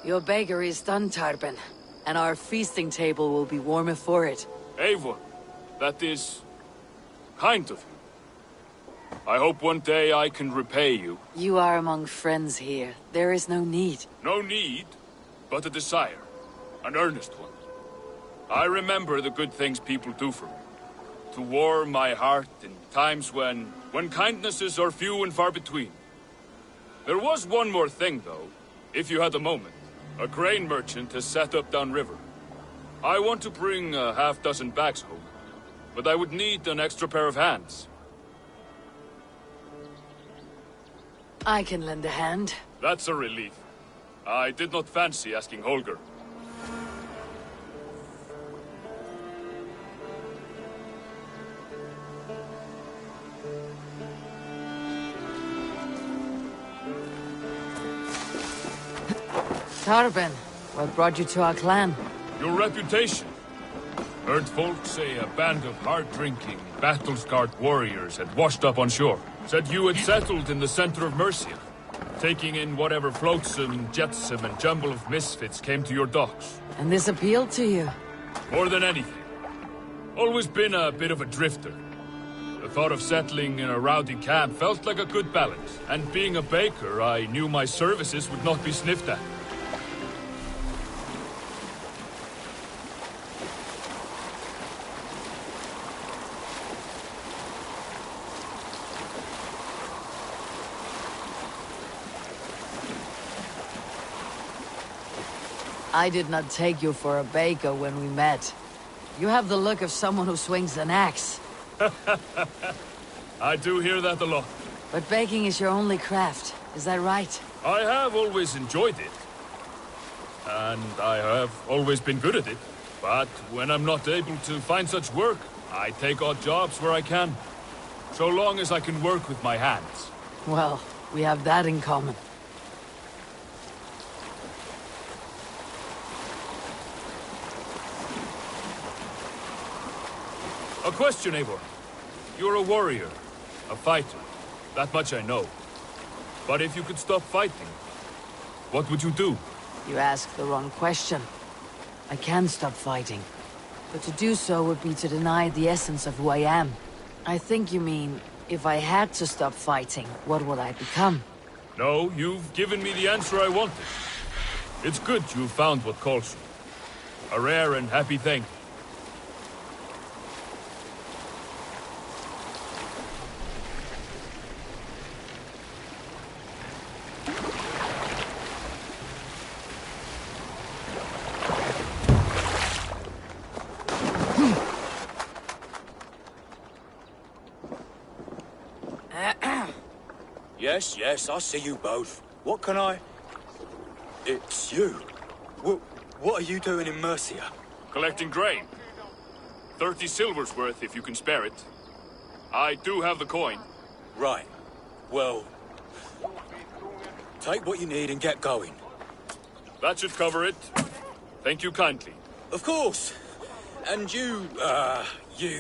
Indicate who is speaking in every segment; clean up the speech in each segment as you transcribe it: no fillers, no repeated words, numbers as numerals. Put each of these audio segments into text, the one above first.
Speaker 1: Your bakery is done, Tarben, and our feasting table will be warmer for it.
Speaker 2: Eivor, that is kind of you. I hope one day I can repay you.
Speaker 1: You are among friends here. There is no need.
Speaker 2: No need, but a desire. An earnest one. I remember the good things people do for me. To warm my heart in times when kindnesses are few and far between. There was one more thing, though, if you had a moment. A grain merchant has set up downriver. I want to bring a half-dozen bags home, but I would need an extra pair of hands.
Speaker 1: I can lend a hand.
Speaker 2: That's a relief. I did not fancy asking Holger.
Speaker 1: Tarben, what brought you to our clan?
Speaker 2: Your reputation. Heard folks say a band of hard-drinking, battle-scarred warriors had washed up on shore. Said you had settled in the center of Mercia, taking in whatever flotsam, jetsam, and jumble of misfits came to your docks.
Speaker 1: And this appealed to you?
Speaker 2: More than anything. Always been a bit of a drifter. The thought of settling in a rowdy camp felt like a good balance. And being a baker, I knew my services would not be sniffed at.
Speaker 1: I did not take you for a baker when we met. You have the look of someone who swings an axe.
Speaker 2: I do hear that a lot.
Speaker 1: But baking is your only craft, is that right?
Speaker 2: I have always enjoyed it. And I have always been good at it. But when I'm not able to find such work, I take odd jobs where I can. So long as I can work with my hands.
Speaker 1: Well, we have that in common.
Speaker 2: A question, Eivor. You're a warrior, a fighter. That much I know. But if you could stop fighting, what would you do?
Speaker 1: You asked the wrong question. I can stop fighting. But to do so would be to deny the essence of who I am. I think you mean, if I had to stop fighting, what would I become?
Speaker 2: No, you've given me the answer I wanted. It's good you've found what calls you. A rare and happy thing.
Speaker 3: Yes, I see you both. What can I... It's you. What are you doing in Mercia?
Speaker 2: Collecting grain. 30 silver's worth if you can spare it. I do have the coin.
Speaker 3: Right. Well... take what you need and get going.
Speaker 2: That should cover it. Thank you kindly.
Speaker 3: Of course. And you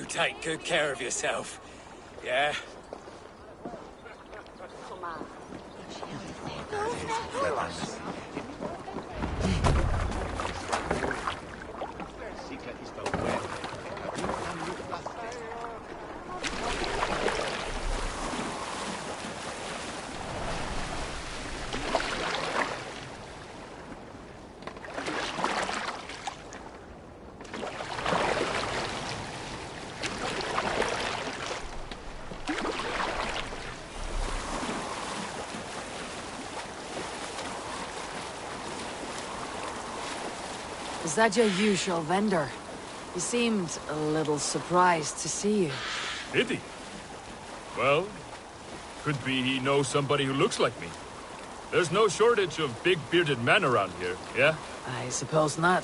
Speaker 3: take good care of yourself. Yeah?
Speaker 1: Is that your usual vendor? He seemed a little surprised to see you.
Speaker 2: Did he? Well, could be he knows somebody who looks like me. There's no shortage of big bearded men around here, yeah?
Speaker 1: I suppose not.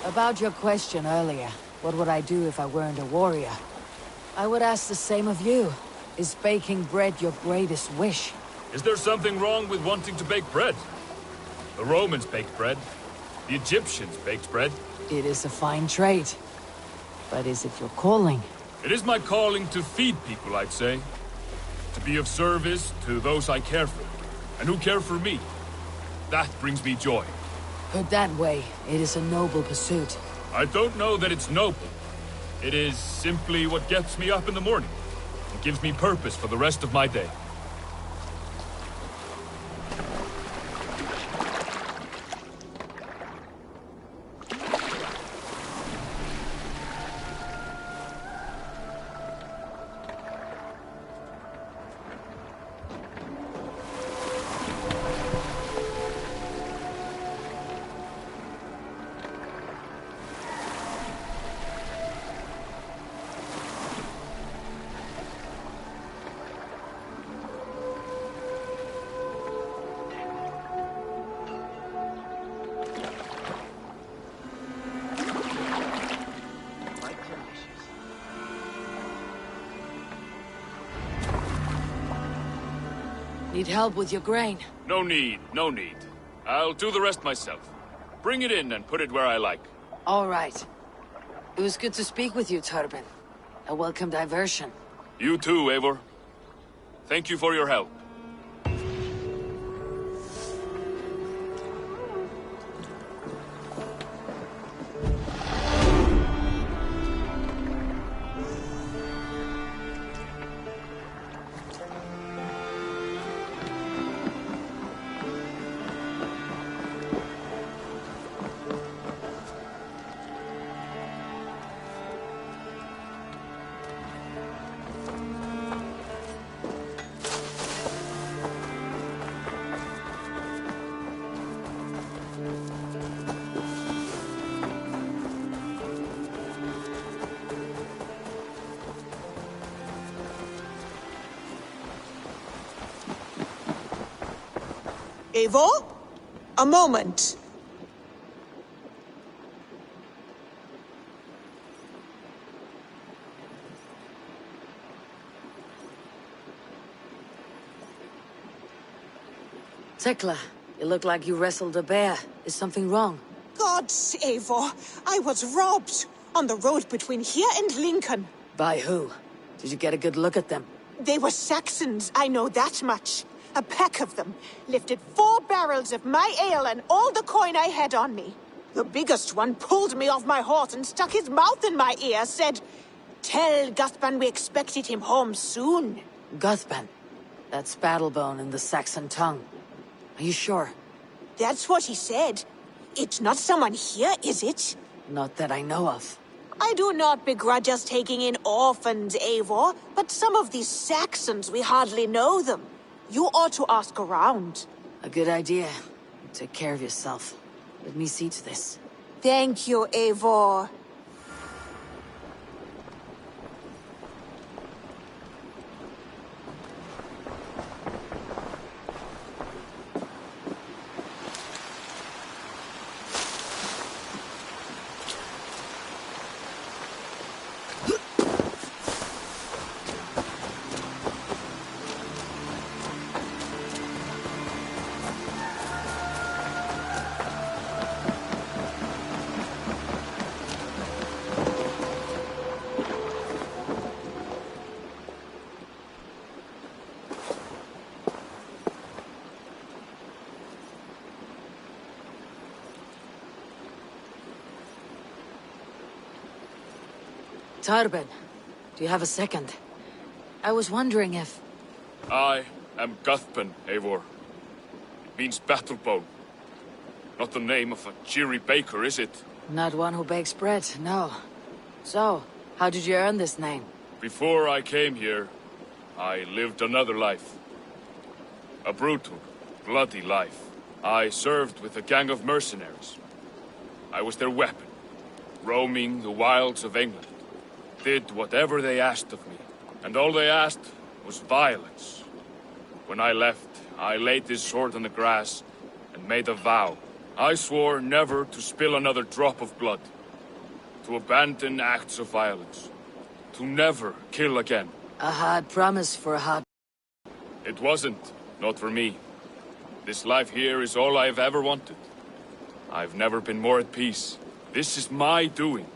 Speaker 1: About your question earlier, what would I do if I weren't a warrior? I would ask the same of you. Is baking bread your greatest wish?
Speaker 2: Is there something wrong with wanting to bake bread? The Romans baked bread. The Egyptians baked bread.
Speaker 1: It is a fine trade. But is it your calling?
Speaker 2: It is my calling to feed people, I'd say. To be of service to those I care for, and who care for me. That brings me joy.
Speaker 1: Put that way, it is a noble pursuit.
Speaker 2: I don't know that it's noble. It is simply what gets me up in the morning, and gives me purpose for the rest of my day.
Speaker 1: Need help with your grain?
Speaker 2: No need, no need. I'll do the rest myself. Bring it in and put it where I like.
Speaker 1: All right. It was good to speak with you, Turbin. A welcome diversion.
Speaker 2: You too, Eivor. Thank you for your help.
Speaker 4: Eivor? A moment.
Speaker 1: Tekla, you look like you wrestled a bear. Is something wrong?
Speaker 4: Gods, Eivor, I was robbed on the road between here and Lincoln.
Speaker 1: By who? Did you get a good look at them?
Speaker 4: They were Saxons, I know that much. A pack of them lifted 4 barrels of my ale and all the coin I had on me. The biggest one pulled me off my horse and stuck his mouth in my ear, said, "Tell Guthban we expected him home soon."
Speaker 1: Guthban. That's Battlebone in the Saxon tongue. Are you sure?
Speaker 4: That's what he said. It's not someone here, is it?
Speaker 1: Not that I know of.
Speaker 4: I do not begrudge us taking in orphans, Eivor, but some of these Saxons, we hardly know them. You ought to ask around.
Speaker 1: A good idea. Take care of yourself. Let me see to this.
Speaker 4: Thank you, Eivor.
Speaker 1: Turbin, do you have a second? I was wondering if...
Speaker 2: I am Guthban, Eivor. It means battlebone. Not the name of a cheery baker, is it?
Speaker 1: Not one who bakes bread, no. So, how did you earn this name?
Speaker 2: Before I came here, I lived another life. A brutal, bloody life. I served with a gang of mercenaries. I was their weapon, roaming the wilds of England. Did whatever they asked of me, and all they asked was violence. When I left, I laid this sword on the grass and made a vow. I swore never to spill another drop of blood, to abandon acts of violence, to never kill again.
Speaker 1: A hard promise for a hard...
Speaker 2: It wasn't. Not for me. This life here is all I've ever wanted. I've never been more at peace. This is my doing.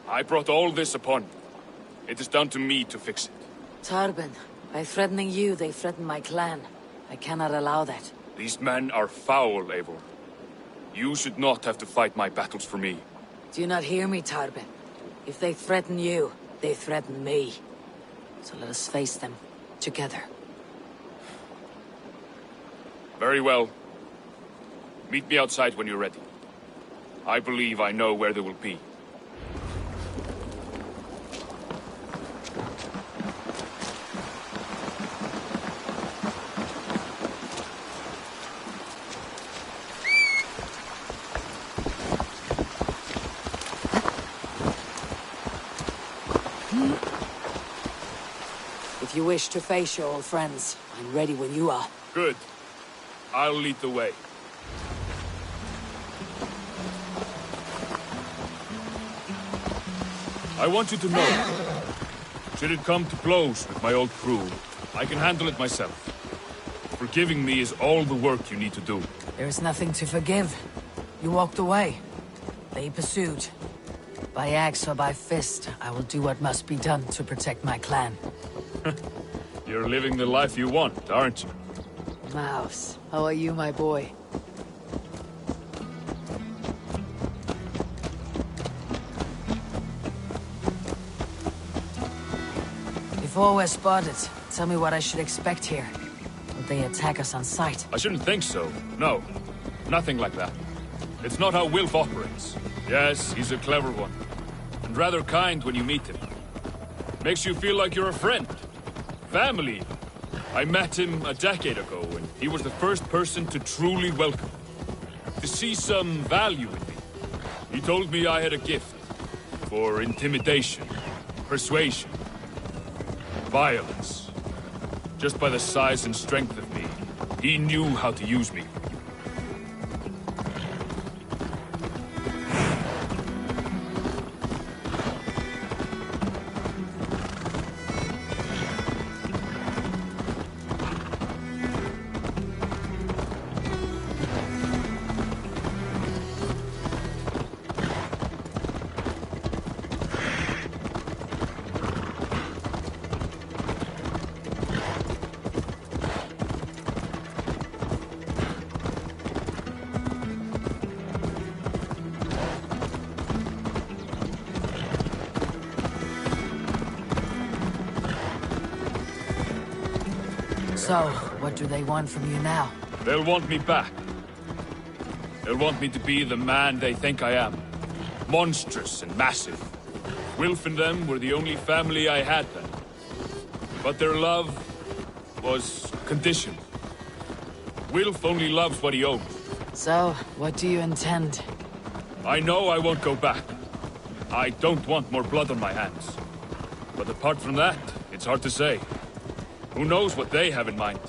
Speaker 2: I brought all this upon me. It is down to me to fix it.
Speaker 1: Tarbin, by threatening you, they threaten my clan. I cannot allow that.
Speaker 2: These men are foul, Eivor. You should not have to fight my battles for me.
Speaker 1: Do you not hear me, Tarbin? If they threaten you, they threaten me. So let us face them, together.
Speaker 2: Very well. Meet me outside when you're ready. I believe I know where they will be.
Speaker 1: If you wish to face your old friends, I'm ready when you are.
Speaker 2: Good. I'll lead the way. I want you to know, should it come to blows with my old crew, I can handle it myself. Forgiving me is all the work you need to do.
Speaker 1: There is nothing to forgive. You walked away. They pursued. By axe or by fist, I will do what must be done to protect my clan.
Speaker 2: You're living the life you want, aren't you?
Speaker 1: Mouse, how are you, my boy? Before we're spotted, tell me what I should expect here. Will they attack us on sight?
Speaker 2: I shouldn't think so. No. Nothing like that. It's not how Wilf operates. Yes, he's a clever one. And rather kind when you meet him. Makes you feel like you're a friend. Family. I met him a decade ago, and he was the first person to truly welcome me. To see some value in me. He told me I had a gift. For intimidation. Persuasion. Violence. Just by the size and strength of me, he knew how to use me.
Speaker 1: So, what do they want from you now?
Speaker 2: They'll want me back. They'll want me to be the man they think I am. Monstrous and massive. Wilf and them were the only family I had then. But their love was conditional. Wilf only loves what he owns.
Speaker 1: So, what do you intend?
Speaker 2: I know I won't go back. I don't want more blood on my hands. But apart from that, it's hard to say. Who knows what they have in mind?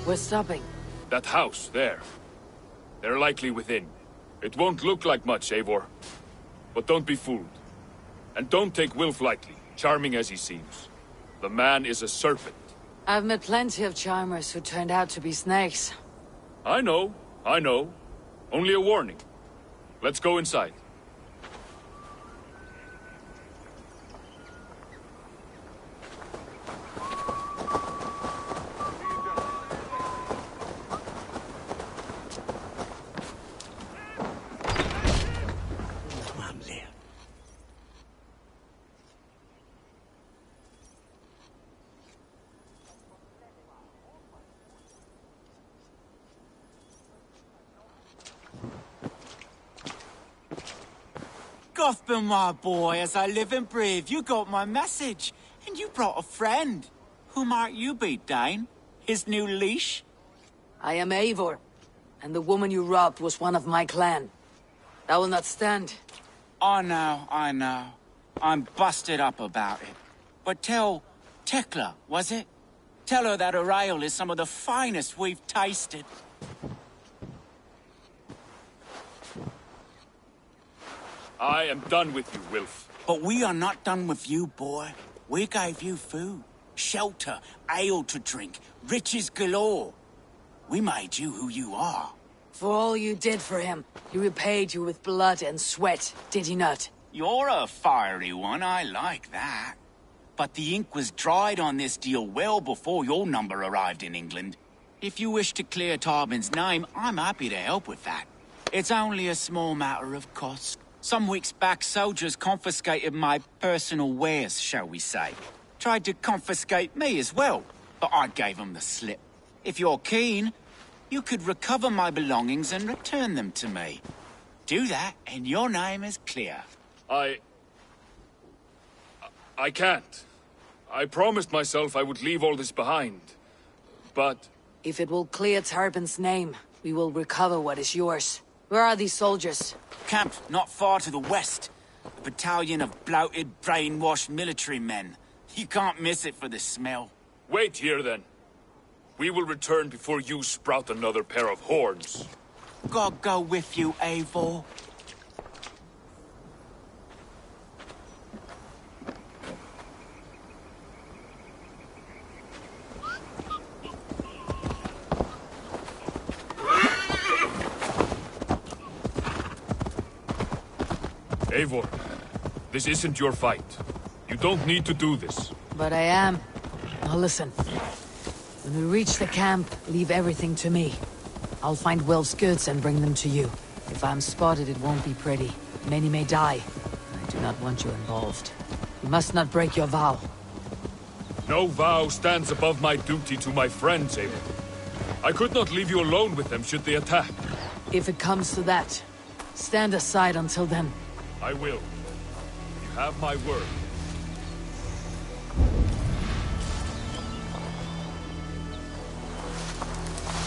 Speaker 1: We're stopping.
Speaker 2: That house, there. They're likely within. It won't look like much, Eivor. But don't be fooled. And don't take Wilf lightly, charming as he seems. The man is a serpent.
Speaker 1: I've met plenty of charmers who turned out to be snakes.
Speaker 2: I know. Only a warning. Let's go inside.
Speaker 5: Gothman, my boy, as I live and breathe, you got my message. And you brought a friend. Who might you be, Dane? His new leash?
Speaker 1: I am Eivor, and the woman you robbed was one of my clan. That will not stand.
Speaker 5: I know. I'm busted up about it. But tell Tekla, was it? Tell her that her ale is some of the finest we've tasted.
Speaker 2: I am done with you, Wilf.
Speaker 5: But we are not done with you, boy. We gave you food, shelter, ale to drink, riches galore. We made you who you are.
Speaker 1: For all you did for him, he repaid you with blood and sweat, did he not?
Speaker 5: You're a fiery one, I like that. But the ink was dried on this deal well before your number arrived in England. If you wish to clear Tarbin's name, I'm happy to help with that. It's only a small matter of cost. Some weeks back, soldiers confiscated my personal wares, shall we say. Tried to confiscate me as well, but I gave them the slip. If you're keen, you could recover my belongings and return them to me. Do that, and your name is clear.
Speaker 2: I can't. I promised myself I would leave all this behind. But...
Speaker 1: If it will clear Tarbin's name, we will recover what is yours. Where are these soldiers?
Speaker 5: Camped not far to the west. A battalion of bloated, brainwashed military men. You can't miss it for the smell.
Speaker 2: Wait here, then. We will return before you sprout another pair of horns.
Speaker 5: God go with you, Eivor.
Speaker 2: Eivor, this isn't your fight. You don't need to do this.
Speaker 1: But I am. Now listen. When we reach the camp, leave everything to me. I'll find Wilf's goods and bring them to you. If I'm spotted, it won't be pretty. Many may die. I do not want you involved. You must not break your vow.
Speaker 2: No vow stands above my duty to my friends, Eivor. I could not leave you alone with them should they attack.
Speaker 1: If it comes to that, stand aside until then.
Speaker 2: I will. You have my word.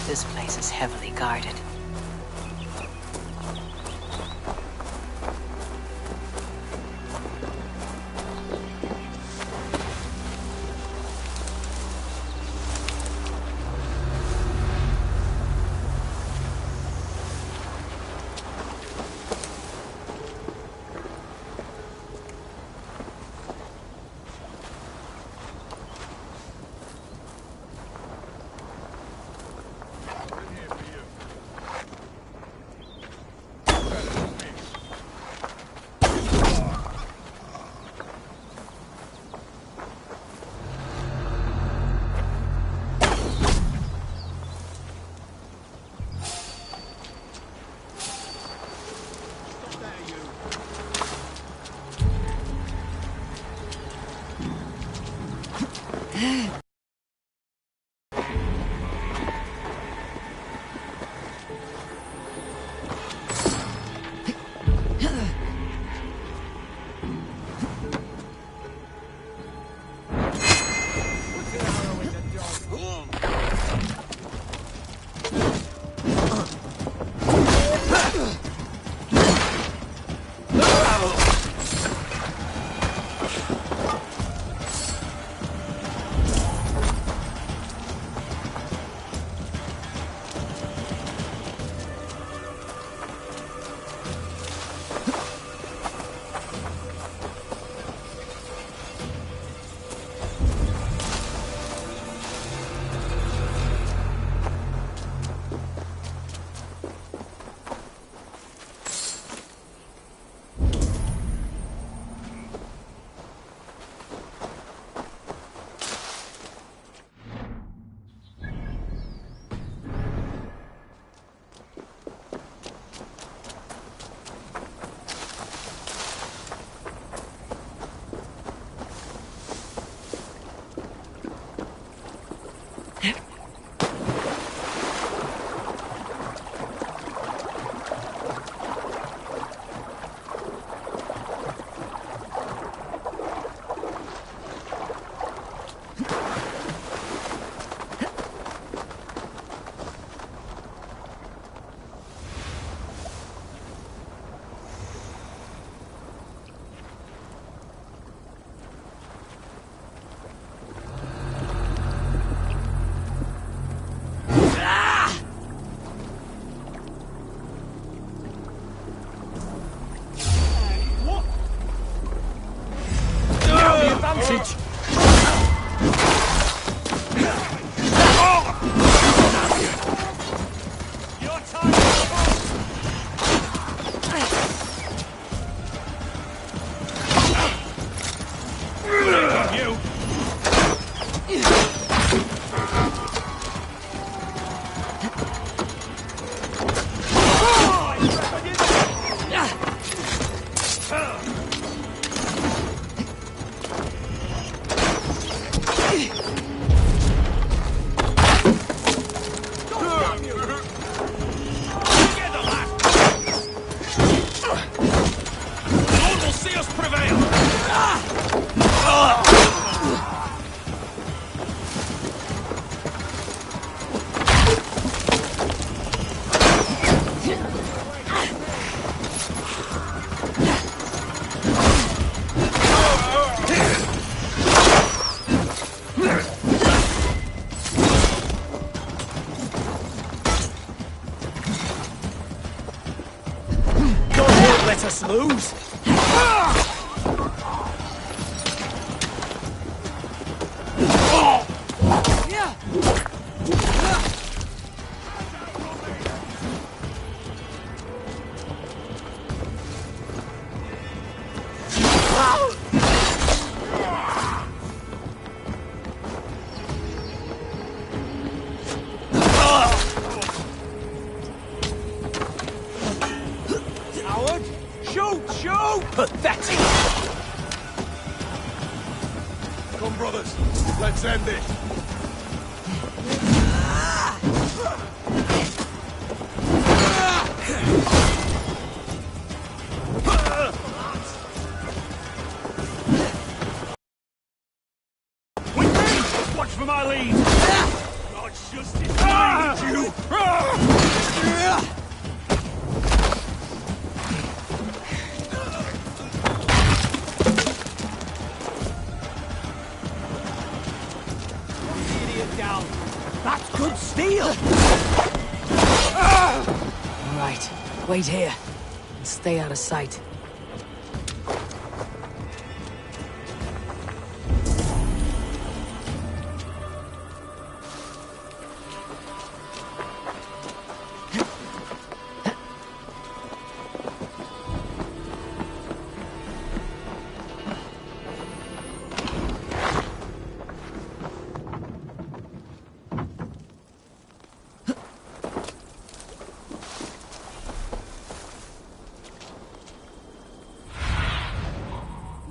Speaker 1: This place is heavily guarded.
Speaker 3: us lose.
Speaker 6: Pathetic!
Speaker 7: Come, brothers. Let's end this.
Speaker 6: Watch for my lead! God's justice needs you!
Speaker 3: That's good steel!
Speaker 1: All right, wait here. And stay out of sight.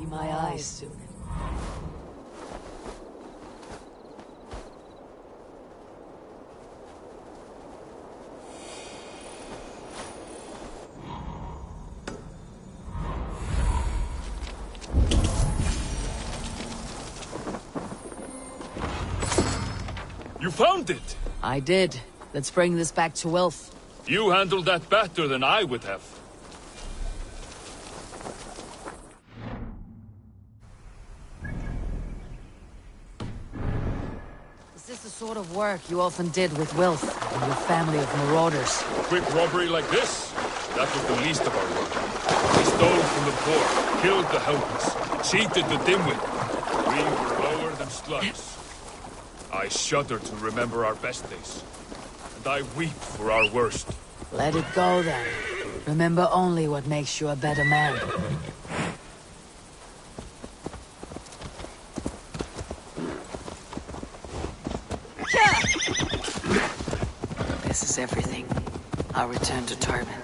Speaker 1: My eyes soon.
Speaker 2: You found it!
Speaker 1: I did. Let's bring this back to Wealth.
Speaker 2: You handled that better than I would have.
Speaker 1: Is this the sort of work you often did with Wealth and your family of marauders?
Speaker 2: A quick robbery like this? That was the least of our work. We stole from the poor, killed the helpless, cheated the dimwit. We were lower than slugs. I shudder to remember our best days. And I weep for our worst.
Speaker 1: Let it go then. Remember only what makes you a better man. This is everything. I'll return to Turbin.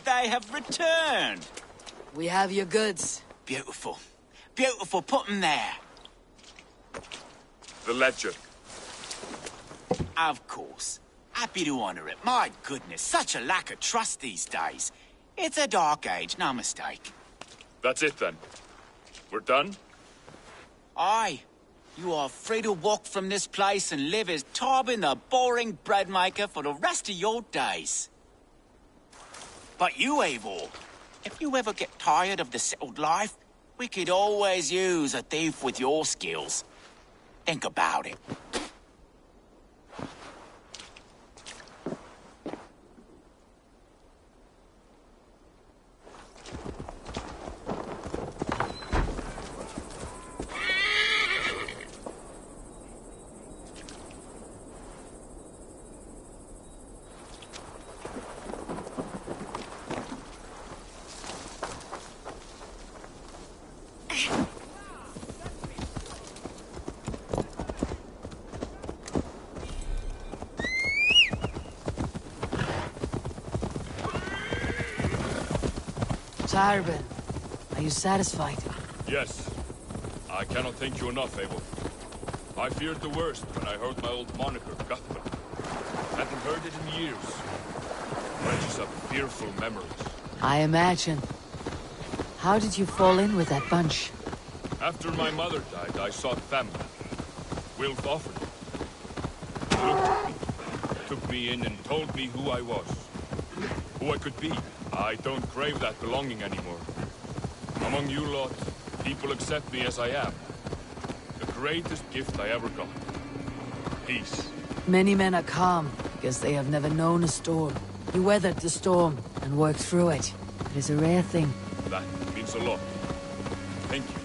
Speaker 5: They have returned.
Speaker 1: We have your goods.
Speaker 5: Beautiful. Beautiful. Put them there.
Speaker 2: The ledger.
Speaker 5: Of course. Happy to honor it. My goodness, such a lack of trust these days. It's a dark age, no mistake.
Speaker 2: That's it then. We're done?
Speaker 5: Aye. You are free to walk from this place and live as Tobin the boring bread maker for the rest of your days. But you, Eivor, if you ever get tired of the settled life, we could always use a thief with your skills. Think about it.
Speaker 1: Tyrben, are you satisfied?
Speaker 2: Yes. I cannot thank you enough, Abel. I feared the worst when I heard my old moniker, Guthman. Hadn't heard it in years. Dredges up fearful memories.
Speaker 1: I imagine. How did you fall in with that bunch?
Speaker 2: After my mother died, I sought family. Wilf offered it. He looked at me, took me in and told me who I was. Who I could be. I don't crave that belonging anymore. Among you lot, people accept me as I am. The greatest gift I ever got. Peace.
Speaker 1: Many men are calm, because they have never known a storm. You weathered the storm, and worked through it. It is a rare thing.
Speaker 2: That means a lot. Thank you.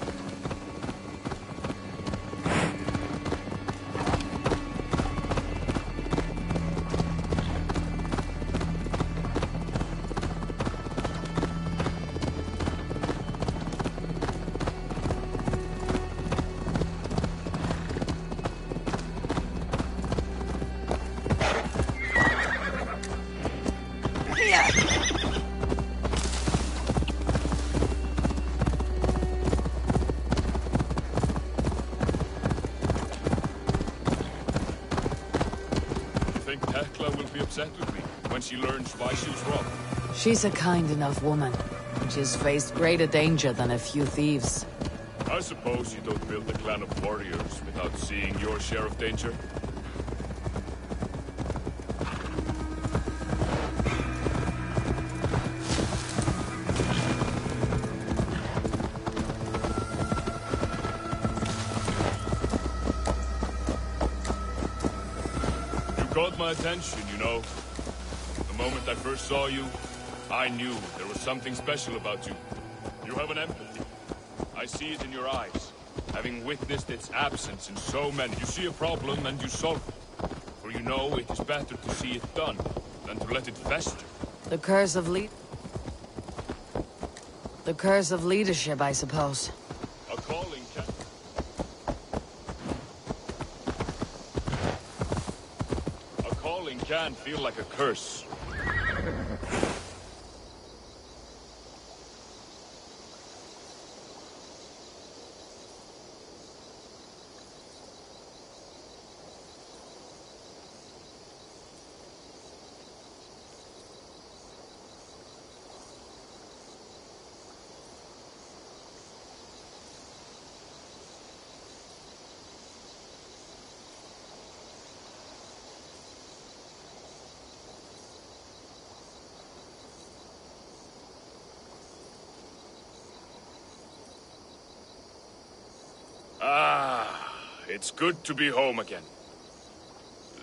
Speaker 2: With me when she learns why she was wrong.
Speaker 1: She's a kind enough woman, and she has faced greater danger than a few thieves.
Speaker 2: I suppose you don't build a clan of warriors without seeing your share of danger. Caught my attention, you know. The moment I first saw you, I knew there was something special about you. You have an empathy. I see it in your eyes. Having witnessed its absence in so many, you see a problem and you solve it. For you know it is better to see it done than to let it fester.
Speaker 1: The curse of The curse of leadership, I suppose.
Speaker 2: A calling can feel like a curse. It's good to be home again.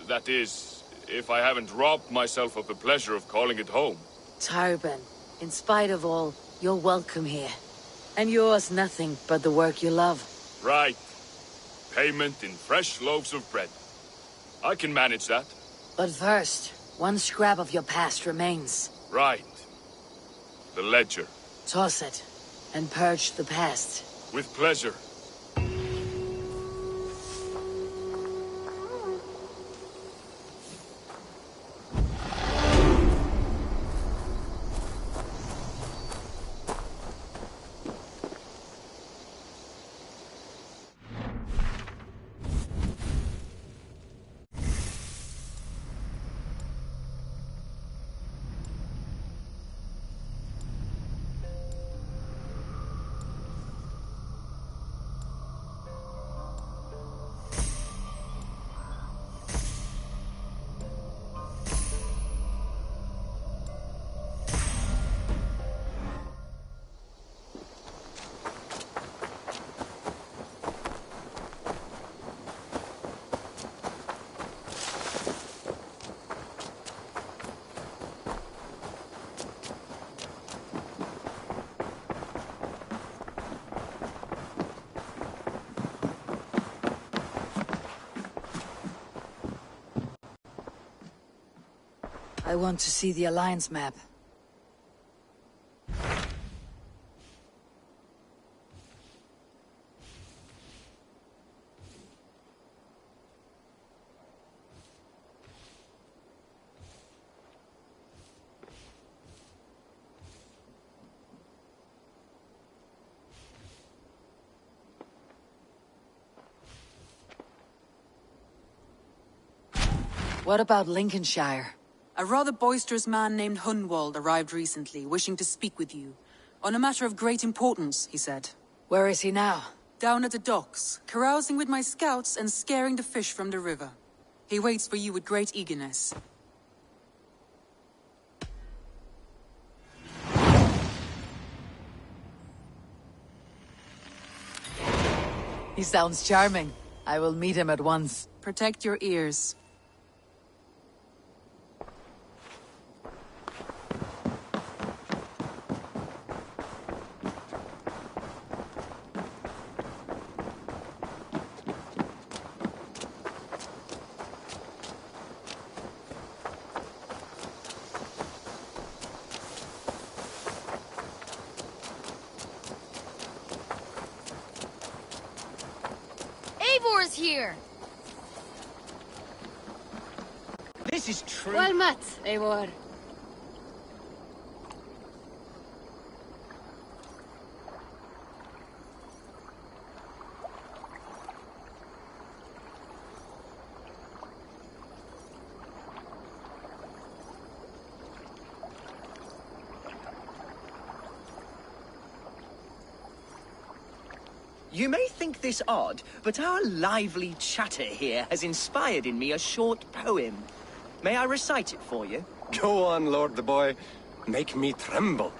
Speaker 2: That is, if I haven't robbed myself of the pleasure of calling it home.
Speaker 1: Tyrben, in spite of all, you're welcome here. And yours nothing but the work you love.
Speaker 2: Right. Payment in fresh loaves of bread. I can manage that.
Speaker 1: But first, one scrap of your past remains.
Speaker 2: Right. The ledger.
Speaker 1: Toss it, and purge the past.
Speaker 2: With pleasure.
Speaker 1: I want to see the Alliance map. What about Lincolnshire?
Speaker 8: A rather boisterous man named Hunwald arrived recently, wishing to speak with you. On a matter of great importance, he said.
Speaker 1: Where is he now?
Speaker 8: Down at the docks, carousing with my scouts and scaring the fish from the river. He waits for you with great eagerness.
Speaker 1: He sounds charming. I will meet him at once.
Speaker 8: Protect your ears.
Speaker 9: Eivor's here!
Speaker 10: This is true.
Speaker 9: Well met, Eivor.
Speaker 10: You may think this odd, but our lively chatter here has inspired in me a short poem. May I recite it for you?
Speaker 7: Go on, Lord the Boy. Make me tremble.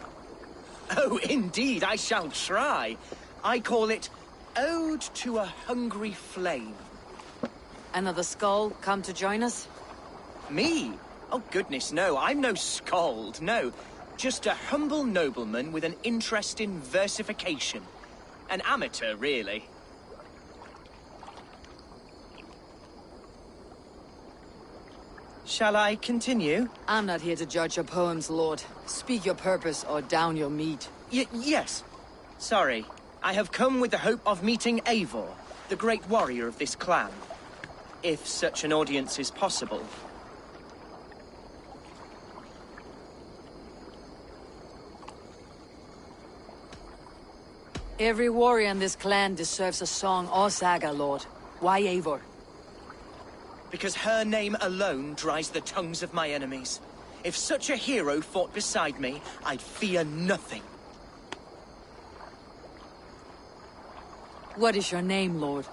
Speaker 10: Oh, indeed, I shall try. I call it Ode to a Hungry Flame.
Speaker 1: Another skull come to join us?
Speaker 10: Me? Oh, goodness, no. I'm no skald, no. Just a humble nobleman with an interest in versification. An amateur, really. Shall I continue?
Speaker 1: I'm not here to judge your poems, Lord. Speak your purpose or down your meat.
Speaker 10: Yes. Sorry. I have come with the hope of meeting Eivor, the great warrior of this clan. If such an audience is possible.
Speaker 1: Every warrior in this clan deserves a song or saga, Lord. Why Eivor?
Speaker 10: Because her name alone dries the tongues of my enemies. If such a hero fought beside me, I'd fear nothing.
Speaker 1: What is your name, Lord?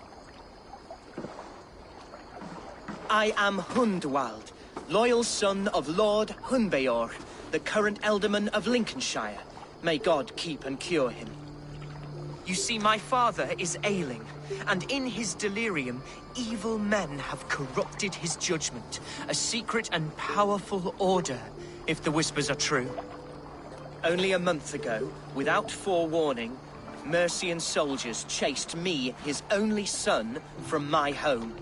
Speaker 10: I am Hundwald, loyal son of Lord Hunbeor, the current Ealdorman of Lincolnshire. May God keep and cure him. You see, my father is ailing, and in his delirium, evil men have corrupted his judgment. A secret and powerful order, if the whispers are true. Only a month ago, without forewarning, Mercian soldiers chased me, his only son, from my home.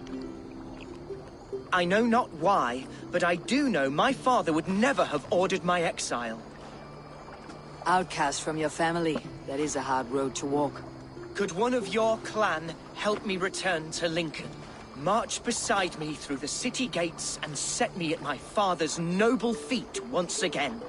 Speaker 10: I know not why, but I do know my father would never have ordered my exile.
Speaker 1: Outcast from your family. That is a hard road to walk.
Speaker 10: Could one of your clan help me return to Lincoln? March beside me through the city gates and set me at my father's noble feet once again.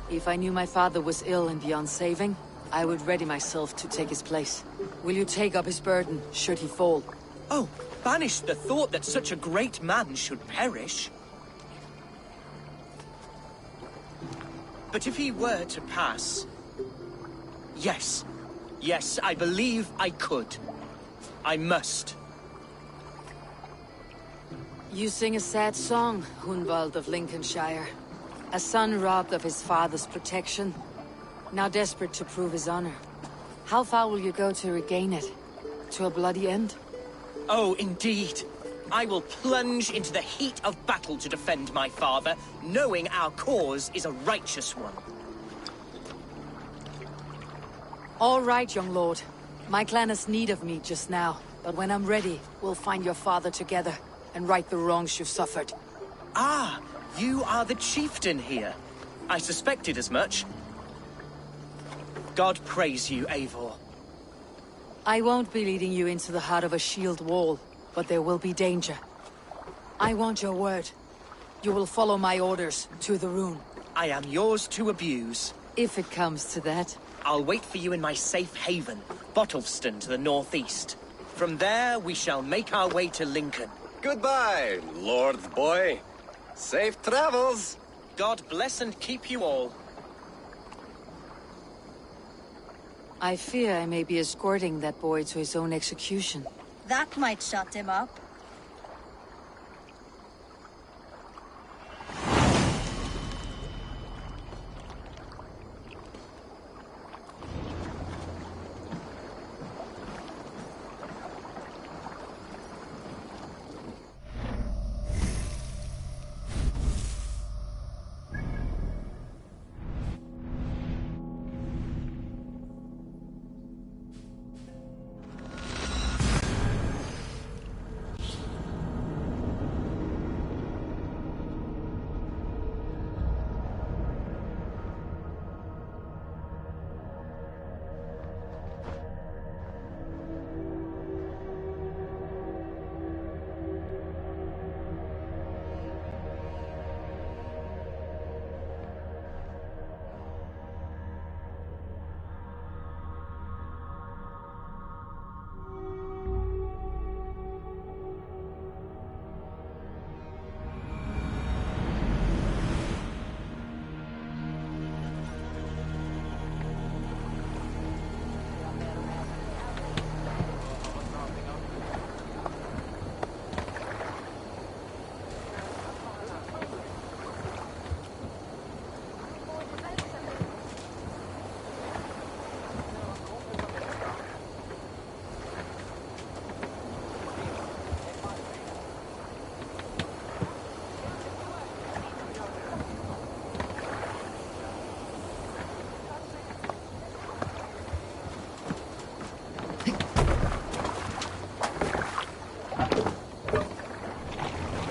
Speaker 1: If I knew my father was ill and beyond saving, I would ready myself to take his place. Will you take up his burden, should he fall?
Speaker 10: Oh, banish the thought that such a great man should perish. But if he were to pass... Yes. Yes, I believe I could. I must.
Speaker 1: You sing a sad song, Hunwald of Lincolnshire. A son robbed of his father's protection, now desperate to prove his honor. How far will you go to regain it? To a bloody end?
Speaker 10: Oh, indeed. I will plunge into the heat of battle to defend my father, knowing our cause is a righteous one.
Speaker 1: All right, young lord. My clan has need of me just now, but when I'm ready, we'll find your father together and right the wrongs you've suffered.
Speaker 10: Ah! You are the chieftain here. I suspected as much. God praise you, Eivor.
Speaker 8: I won't be leading you into the heart of a shield wall, but there will be danger. I want your word. You will follow my orders to the rune.
Speaker 10: I am yours to abuse.
Speaker 8: If it comes to that.
Speaker 10: I'll wait for you in my safe haven, Bottleston to the northeast. From there, we shall make our way to Lincoln.
Speaker 7: Goodbye, Lord Boy. Safe travels.
Speaker 10: God bless and keep you all.
Speaker 8: I fear I may be escorting that boy to his own execution.
Speaker 9: That might shut him up.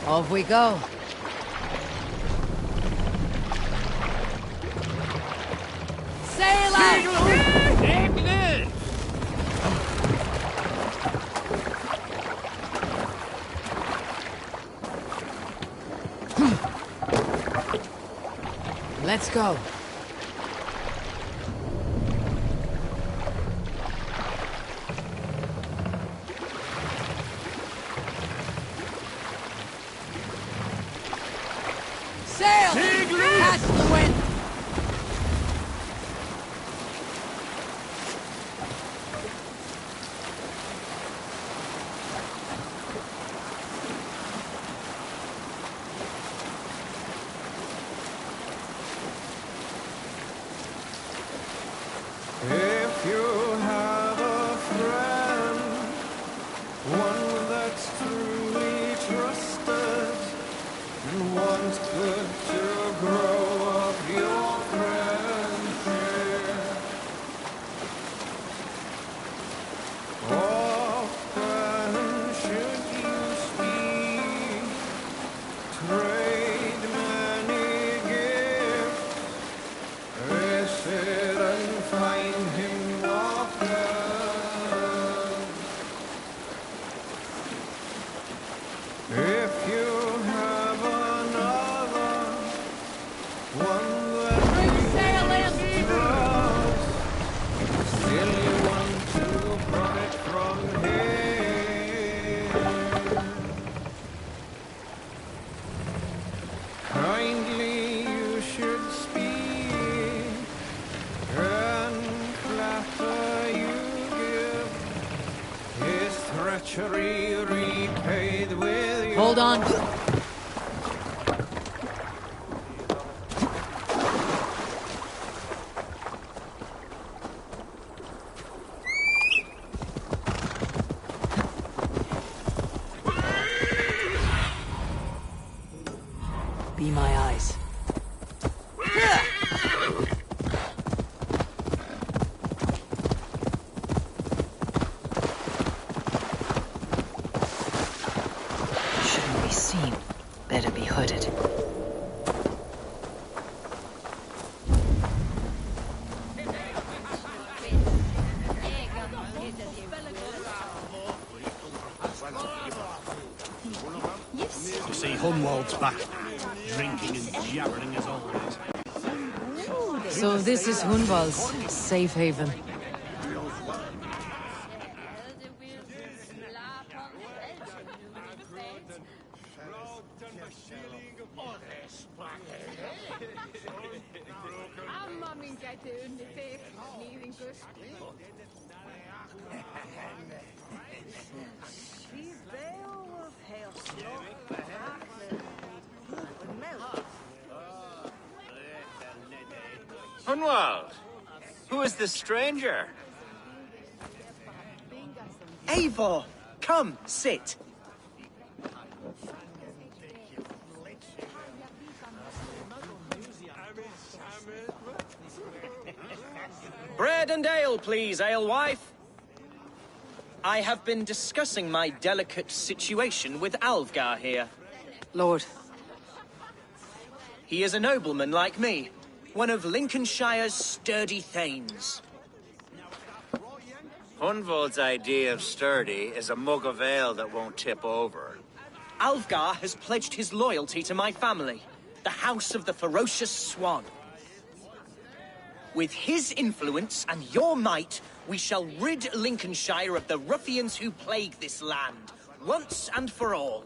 Speaker 1: Off we go. Sail out! Let's go. Sail! Catch the wind!
Speaker 11: If you have a friend, one that's truly trusted, and wants good to grow up your friendship, often should you speak, trade many gifts, visit and find him often. If you have another, one that you trust, still you want to profit from him. Kindly you should speak, and flatter you give, his treachery repaid with your...
Speaker 1: Hold on. Be my eyes. Shouldn't be seen.
Speaker 6: Hunwald's back. Drinking and jabbering as always.
Speaker 1: So this is Hunwald's safe haven.
Speaker 12: Hunwald, who is this stranger?
Speaker 10: Eivor, come, sit. Bread and ale, please, alewife. I have been discussing my delicate situation with Alvgar here.
Speaker 8: Lord.
Speaker 10: He is a nobleman like me, one of Lincolnshire's sturdy thanes.
Speaker 12: Hunwald's idea of sturdy is a mug of ale that won't tip over.
Speaker 10: Alvgar has pledged his loyalty to my family, the House of the Ferocious Swan. With his influence and your might, we shall rid Lincolnshire of the ruffians who plague this land, once and for all.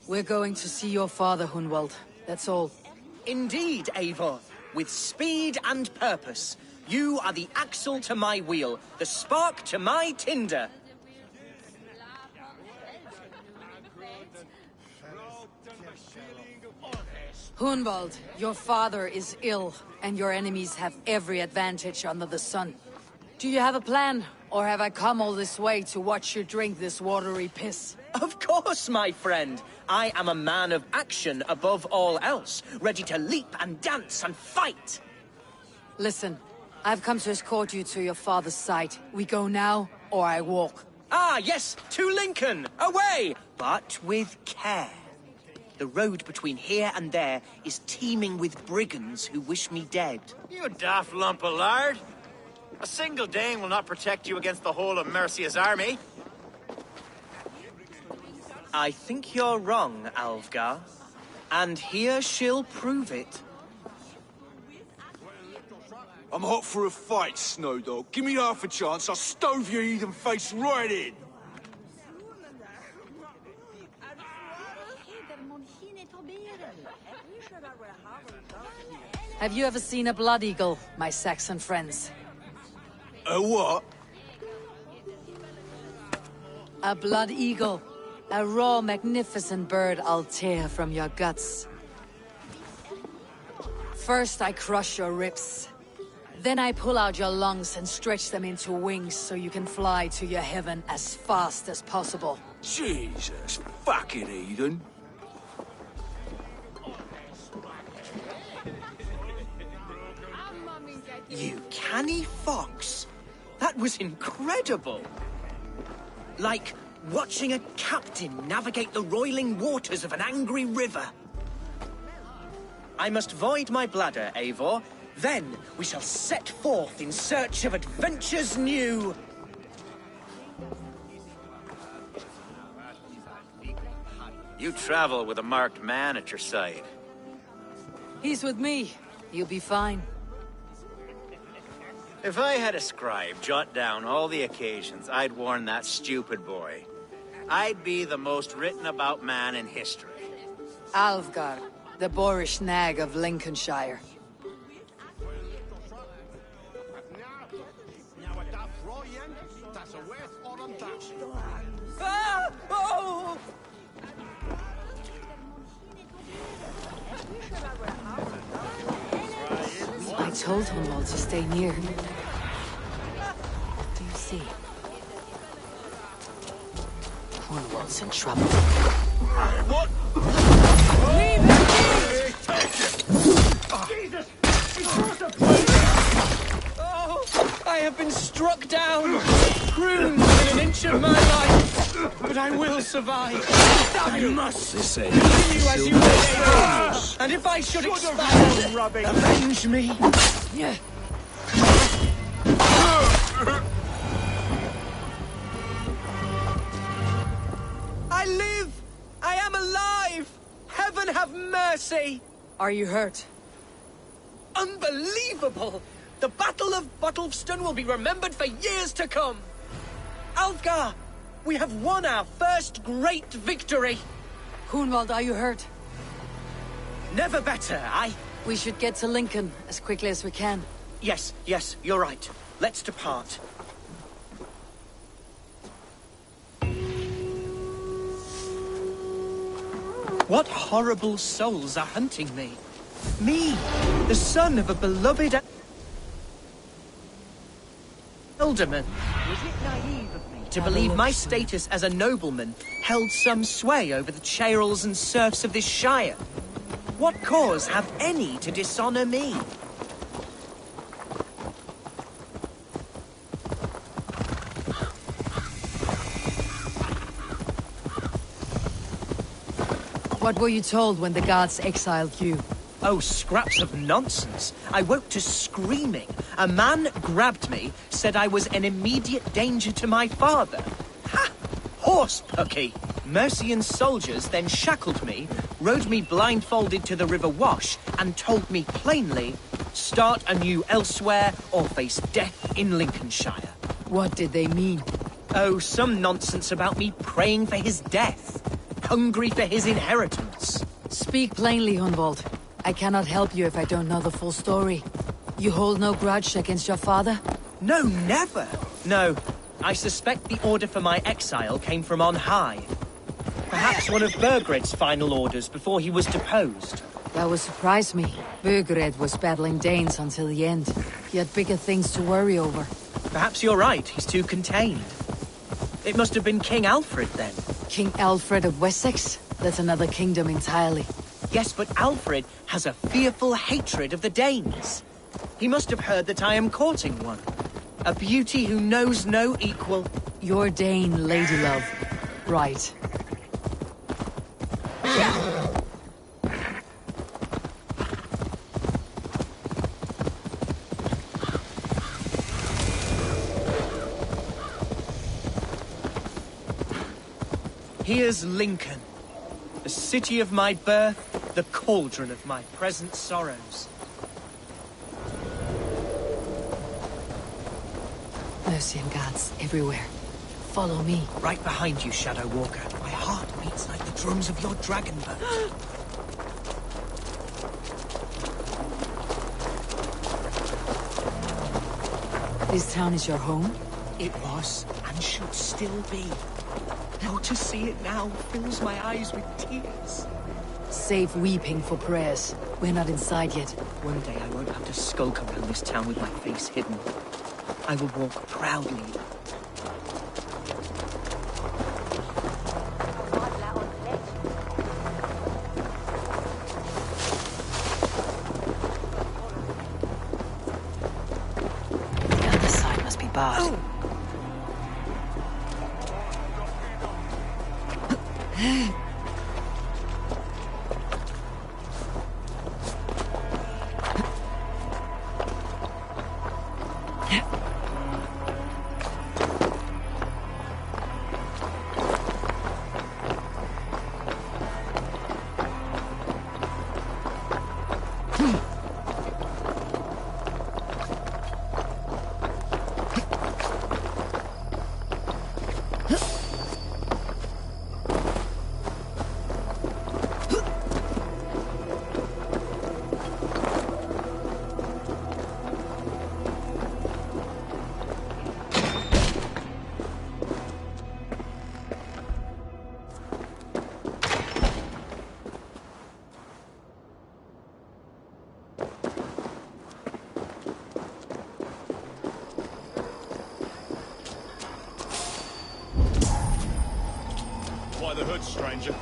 Speaker 8: We're going to see your father, Hunwald. That's all.
Speaker 10: Indeed, Eivor. With speed and purpose. You are the axle to my wheel, the spark to my tinder.
Speaker 8: Hunwald, your father is ill, and your enemies have every advantage under the sun. Do you have a plan, or have I come all this way to watch you drink this watery piss?
Speaker 10: Of course, my friend. I am a man of action above all else, ready to leap and dance and fight.
Speaker 8: Listen, I've come to escort you to your father's side. We go now, or I walk.
Speaker 10: Ah, yes, to Lincoln! Away! But with care. The road between here and there is teeming with brigands who wish me dead.
Speaker 12: You daft lump of lard! A single Dane will not protect you against the whole of Mercia's army.
Speaker 10: I think you're wrong, Alvgar. And here she'll prove it.
Speaker 13: I'm hot for a fight, Snowdog. Give me half a chance, I'll stove your heathen face right in.
Speaker 8: Have you ever seen a blood eagle, my Saxon friends?
Speaker 13: A what?
Speaker 8: A blood eagle. A raw, magnificent bird I'll tear from your guts. First I crush your ribs. Then I pull out your lungs and stretch them into wings so you can fly to your heaven as fast as possible.
Speaker 13: Jesus, fucking heathen.
Speaker 10: You canny fox. That was incredible. Like watching a captain navigate the roiling waters of an angry river. I must void my bladder, Eivor. Then we shall set forth in search of adventures new.
Speaker 12: You travel with a marked man at your side.
Speaker 8: He's with me. You'll be fine.
Speaker 12: If I had a scribe jot down all the occasions I'd warn that stupid boy, I'd be the most written about man in history.
Speaker 8: Alvgar, the boorish nag of Lincolnshire.
Speaker 10: Ah! Oh!
Speaker 1: I told Hunwald to stay near. What do you see? Hunwald's in trouble.
Speaker 13: What?
Speaker 8: Leave him be!
Speaker 6: Jesus!
Speaker 10: Oh! I have been struck down! Pruned within an inch of my life! But I will survive! I must continue as you may. And if I should expire, avenge me! I live! I am alive!
Speaker 8: Are you hurt?
Speaker 10: Unbelievable! The Battle of Bottleston will be remembered for years to come! Alfgar! We have won our first great victory!
Speaker 8: Hunwald, are you hurt?
Speaker 10: Never better,
Speaker 8: We should get to Lincoln as quickly as we can.
Speaker 10: Yes, you're right. Let's depart. What horrible souls are hunting me? Me, the son of a beloved Ealdorman. Was it naive of me to believe my status as a nobleman held some sway over the churls and serfs of this shire? What cause have any to dishonor me?
Speaker 8: What were you told when the guards exiled you?
Speaker 10: Oh, scraps of nonsense. I woke to screaming. A man grabbed me, said I was an immediate danger to my father. Ha! Horse-pucky! Mercian soldiers then shackled me, rode me blindfolded to the River Wash, and told me plainly, start anew elsewhere or face death in Lincolnshire.
Speaker 8: What did they mean?
Speaker 10: Oh, some nonsense about me praying for his death. Hungry for his inheritance.
Speaker 8: Speak plainly, Hunwald. I cannot help you if I don't know the full story. You hold no grudge against your father?
Speaker 10: No, never. No, I suspect the order for my exile came from on high. Perhaps one of Burgred's final orders before he was deposed.
Speaker 8: That would surprise me. Burgred was battling Danes until the end. He had bigger things to worry over.
Speaker 10: Perhaps you're right, he's too contained. It must have been King Alfred then.
Speaker 8: King Alfred of Wessex? That's another kingdom entirely.
Speaker 10: Yes, but Alfred has a fearful hatred of the Danes. He must have heard that I am courting one. A beauty who knows no equal.
Speaker 8: Your Dane, ladylove. Right.
Speaker 10: Here's Lincoln, the city of my birth, the cauldron of my present sorrows.
Speaker 8: Mercian guards everywhere. Follow me.
Speaker 10: Right behind you, Shadow Walker. My heart beats like the drums of your dragon boat.
Speaker 8: This town is your home?
Speaker 10: It was, and should still be. Oh, to see it now fills my eyes with tears.
Speaker 8: Save weeping for prayers. We're not inside yet.
Speaker 10: One day I won't have to skulk around this town with my face hidden. I will walk proudly.
Speaker 8: The other side must be barred.
Speaker 10: Oh.
Speaker 2: Why the hood, stranger?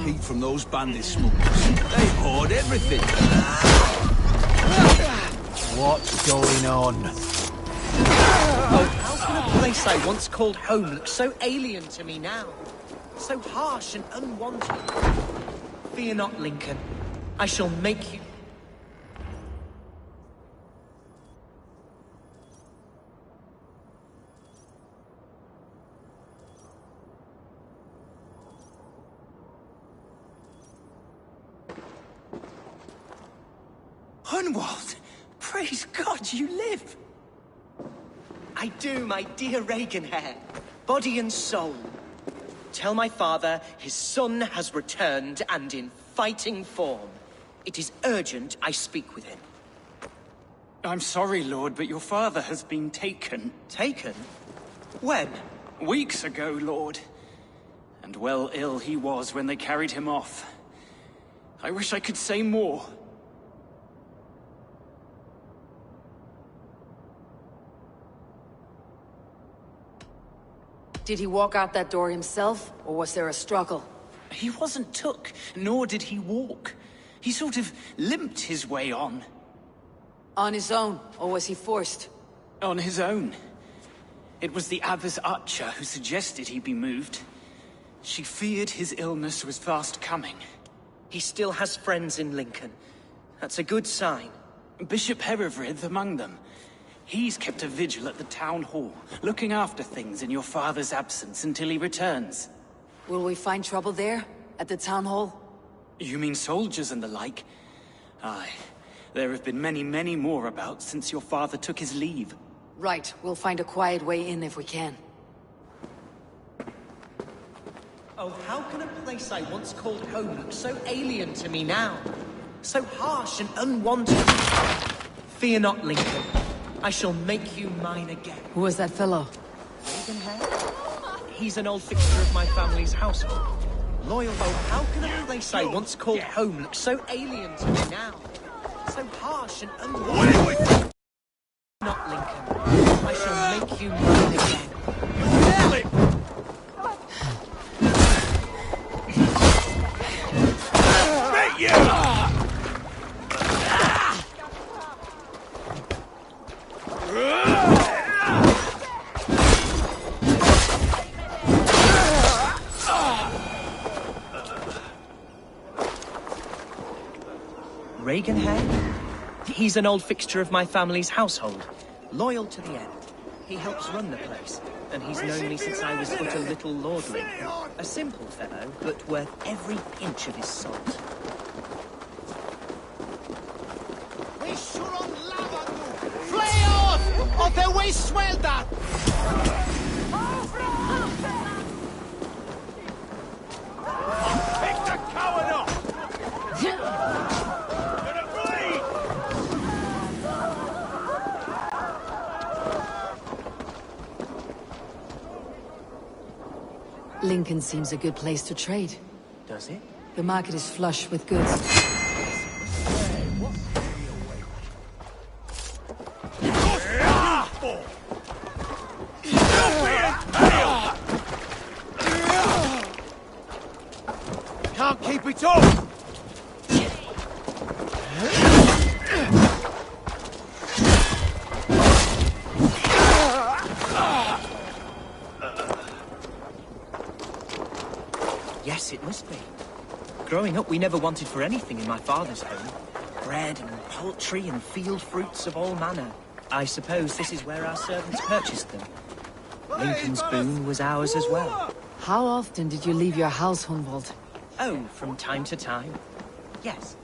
Speaker 13: Heat from those bandit smugglers. They hoard everything.
Speaker 14: What's going on?
Speaker 10: Oh, how can a place I once called home look so alien to me now? So harsh and unwanted. Fear not, Lincoln. I shall make you... Hunwald! Praise God you live! I do, my dear Regenhair. Body and soul. Tell my father his son has returned and in fighting form. It is urgent I speak with him.
Speaker 15: I'm sorry, Lord, but your father has been taken.
Speaker 10: Taken? When?
Speaker 15: Weeks ago, Lord. And well ill he was when they carried him off. I wish I could say more.
Speaker 8: Did he walk out that door himself, or was there a struggle?
Speaker 15: He wasn't took, nor did he walk. He sort of limped his way on.
Speaker 8: On his own, or was he forced?
Speaker 15: On his own. It was the Abbess Archer who suggested he be moved. She feared his illness was fast coming.
Speaker 10: He still has friends in Lincoln. That's a good sign.
Speaker 15: Bishop Herefrith among them. He's kept a vigil at the town hall, looking after things in your father's absence until he returns.
Speaker 8: Will we find trouble there? At the town hall?
Speaker 15: You mean soldiers and the like? Aye. There have been many, many more about since your father took his leave.
Speaker 8: Right. We'll find a quiet way in if we can.
Speaker 10: Oh, how can a place I once called home look so alien to me now? So harsh and unwanted. Fear not, Lincoln. I shall make you mine again.
Speaker 8: Who was that fellow?
Speaker 10: Ravenhair? He's an old fixture of my family's household. Loyal. Oh, how can a place I once called home look so alien to me now? So harsh and unwanted. Not Lincoln. I shall make you mine again. Damn it!
Speaker 6: Get you!
Speaker 10: Regenhair? He's an old fixture of my family's household. Loyal to the end. He helps run the place, and he's known me since I was but a little lordling. A simple fellow, but worth every inch of his salt.
Speaker 6: Flay off! Or the way swell that! Pick the coward up! Gonna bleed!
Speaker 8: Lincoln seems a good place to trade.
Speaker 10: Does it?
Speaker 8: The market is flush with goods.
Speaker 6: Can't keep it up!
Speaker 10: Yes, it must be. Growing up, we never wanted for anything in my father's home. Bread and poultry and field fruits of all manner. I suppose this is where our servants purchased them. Lincoln's boon was ours as well.
Speaker 8: How often did you leave your house, Hunwald?
Speaker 10: Oh, from time to time. Yes.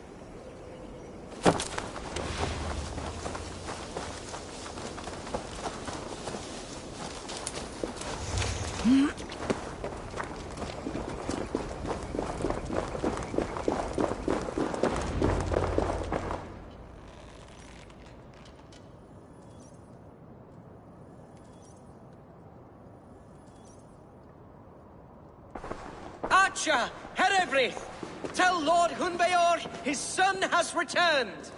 Speaker 10: Archer! Herefrith! Tell Lord Hunbeor his son has returned!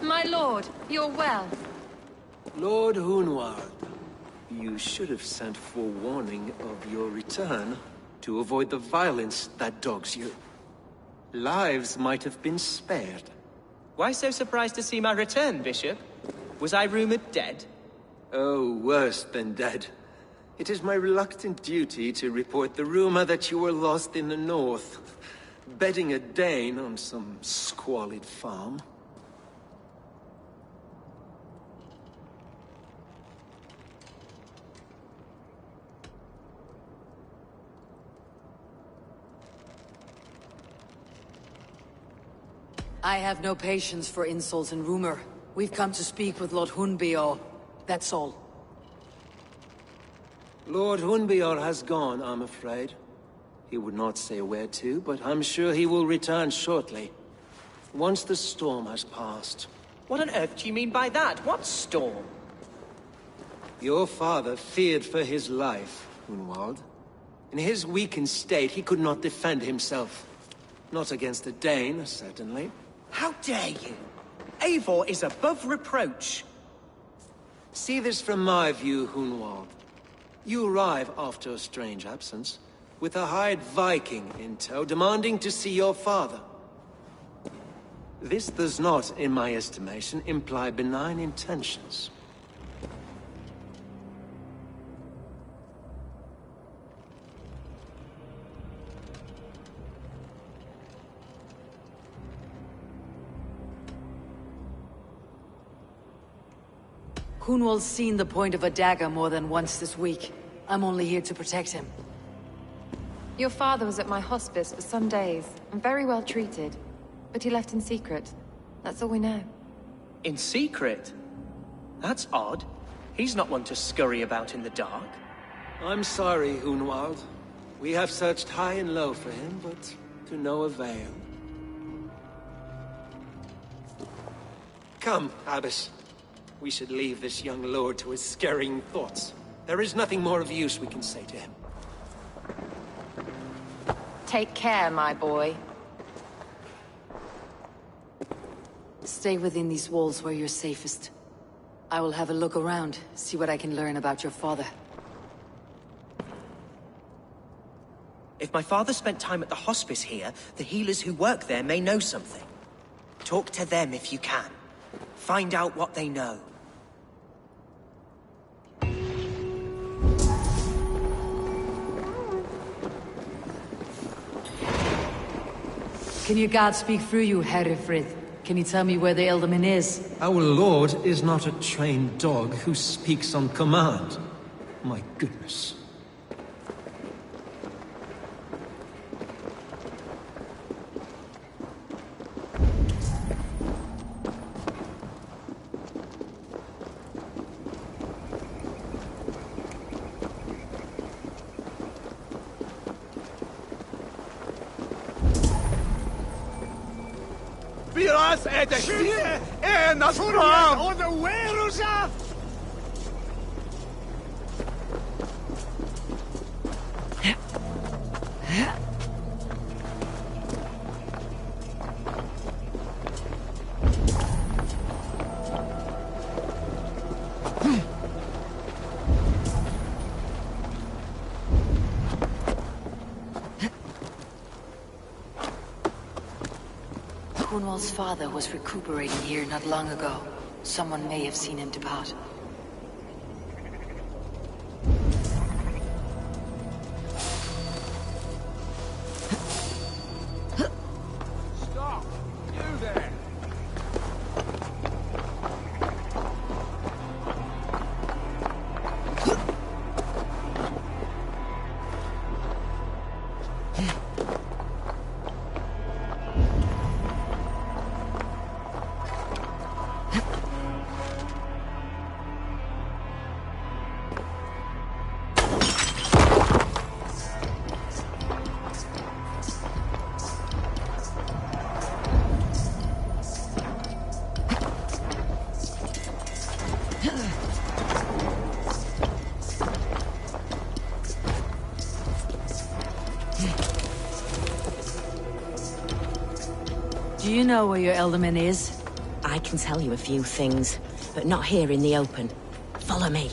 Speaker 16: My lord, you're well.
Speaker 7: Lord Hunwald, you should have sent forewarning of your return to avoid the violence that dogs you. Lives might have been spared.
Speaker 10: Why so surprised to see my return, Bishop? Was I rumored dead?
Speaker 7: Oh, worse than dead. It is my reluctant duty to report the rumor that you were lost in the north. bedding a Dane on some squalid farm.
Speaker 8: I have no patience for insult and rumor. We've come to speak with Lord Hunbeor. That's all.
Speaker 7: Lord Hunbeor has gone, I'm afraid. He would not say where to, but I'm sure he will return shortly. Once the storm has passed.
Speaker 10: What on earth do you mean by that? What storm?
Speaker 7: Your father feared for his life, Hunwald. In his weakened state, he could not defend himself. Not against a Dane, certainly.
Speaker 10: How dare you? Eivor is above reproach.
Speaker 7: See this from my view, Hunwald. You arrive after a strange absence, with a hired Viking in tow, demanding to see your father. This does not, in my estimation, imply benign intentions.
Speaker 8: Hunwald's seen the point of a dagger more than once this week. I'm only here to protect him.
Speaker 16: Your father was at my hospice for some days, and very well treated. But he left in secret. That's all we know.
Speaker 10: In secret? That's odd. He's not one to scurry about in the dark.
Speaker 7: I'm sorry, Hunwald. We have searched high and low for him, but to no avail. Come, Abbess. We should leave this young lord to his scurrying thoughts. There is nothing more of use we can say to him.
Speaker 16: Take care, my boy.
Speaker 8: Stay within these walls where you're safest. I will have a look around, see what I can learn about your father.
Speaker 10: If my father spent time at the hospice here, the healers who work there may know something. Talk to them if you can. Find out what they know.
Speaker 8: Can your god speak through you, Herefrith? Can you tell me where the Ealdorman is?
Speaker 7: Our lord is not a trained dog who speaks on command. My goodness.
Speaker 13: Viras är det ena fram!
Speaker 6: Och the werelds af!
Speaker 8: Hunwald's father was recuperating here not long ago. Someone may have seen him depart.
Speaker 6: Stop! You there!
Speaker 8: Do you know where your Ealdorman is?
Speaker 17: I can tell you a few things, but not here in the open. Follow me.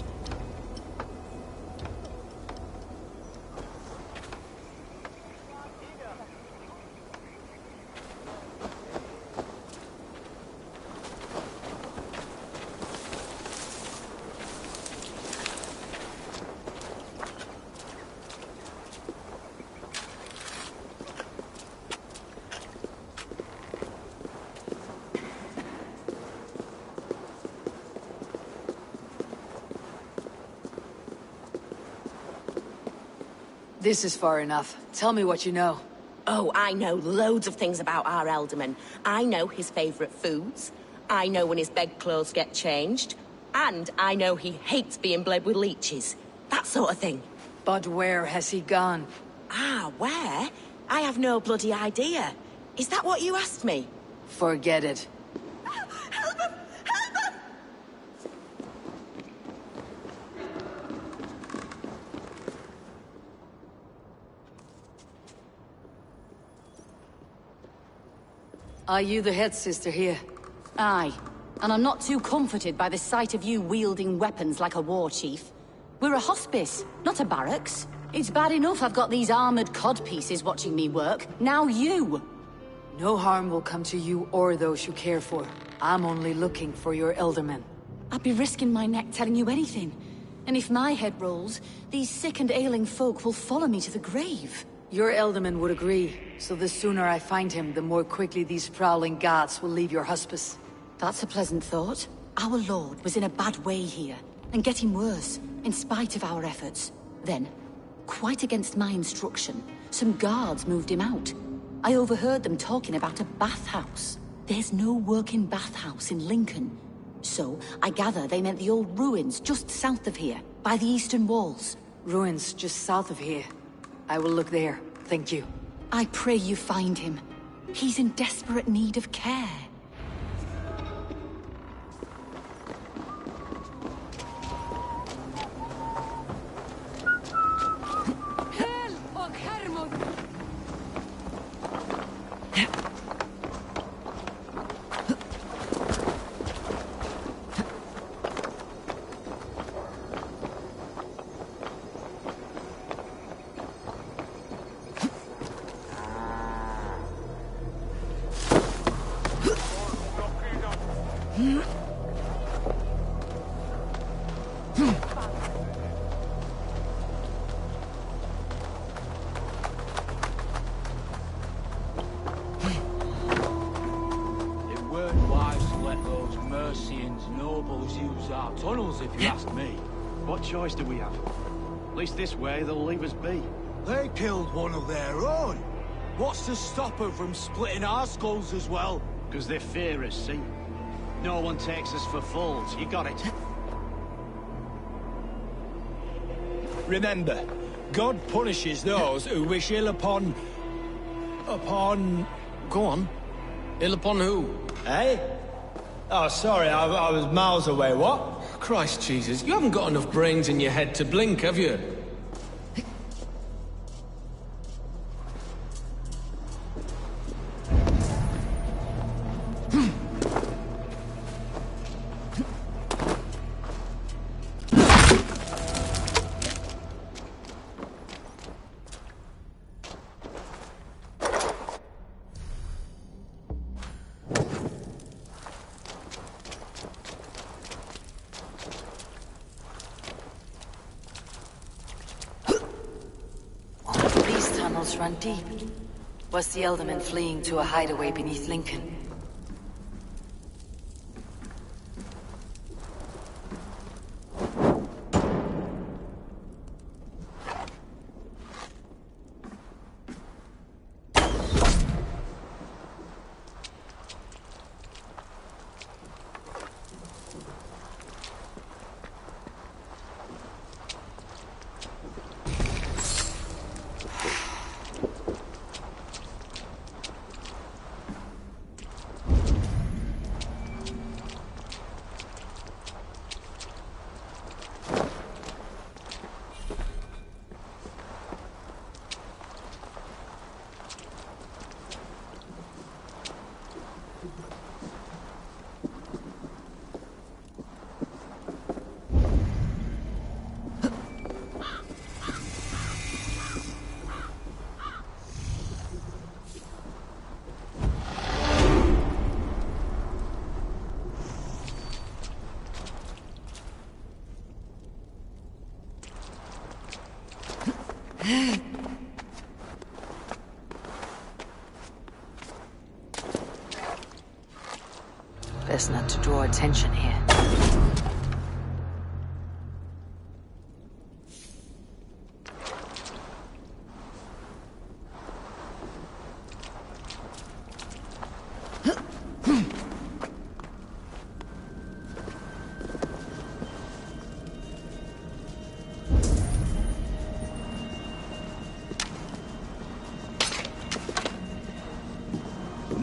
Speaker 8: This is far enough. Tell me what you know.
Speaker 17: Oh, I know loads of things about our Ealdorman. I know his favourite foods. I know when his bedclothes get changed. And I know he hates being bled with leeches. That sort of thing.
Speaker 8: But where has he gone?
Speaker 17: Ah, where? I have no bloody idea. Is that what you asked me?
Speaker 8: Forget it.
Speaker 17: Help him! Help him!
Speaker 8: Are you the head sister here?
Speaker 18: Aye. And I'm not too comforted by the sight of you wielding weapons like a war chief. We're a hospice, not a barracks. It's bad enough I've got these armored codpieces watching me work. Now you!
Speaker 8: No harm will come to you or those you care for. I'm only looking for your Ealdorman.
Speaker 18: I'd be risking my neck telling you anything. And if my head rolls, these sick and ailing folk will follow me to the grave.
Speaker 8: Your Ealdorman would agree, so the sooner I find him, the more quickly these prowling gods will leave your hospice.
Speaker 18: That's a pleasant thought. Our lord was in a bad way here, and getting worse, in spite of our efforts. Then, quite against my instruction, some guards moved him out. I overheard them talking about a bathhouse. There's no working bathhouse in Lincoln. So, I gather they meant the old ruins just south of here, by the eastern walls.
Speaker 8: Ruins just south of here. I will look there, thank you.
Speaker 18: I pray you find him. He's in desperate need of care.
Speaker 6: Choice do we have? At least this way they'll leave us be.
Speaker 13: They killed one of their own. What's to stop them from splitting our skulls as well?
Speaker 6: Because they fear us, see? No one takes us for fools, you got it.
Speaker 19: Remember, God punishes those who wish ill upon...
Speaker 14: Go on. Ill upon who?
Speaker 19: Eh? Oh, sorry, I was miles away, what?
Speaker 14: Christ Jesus, you haven't got enough brains in your head to blink, have you?
Speaker 1: Run deep. Was the Ealdorman fleeing to a hideaway beneath Lincoln? Best not to draw attention here.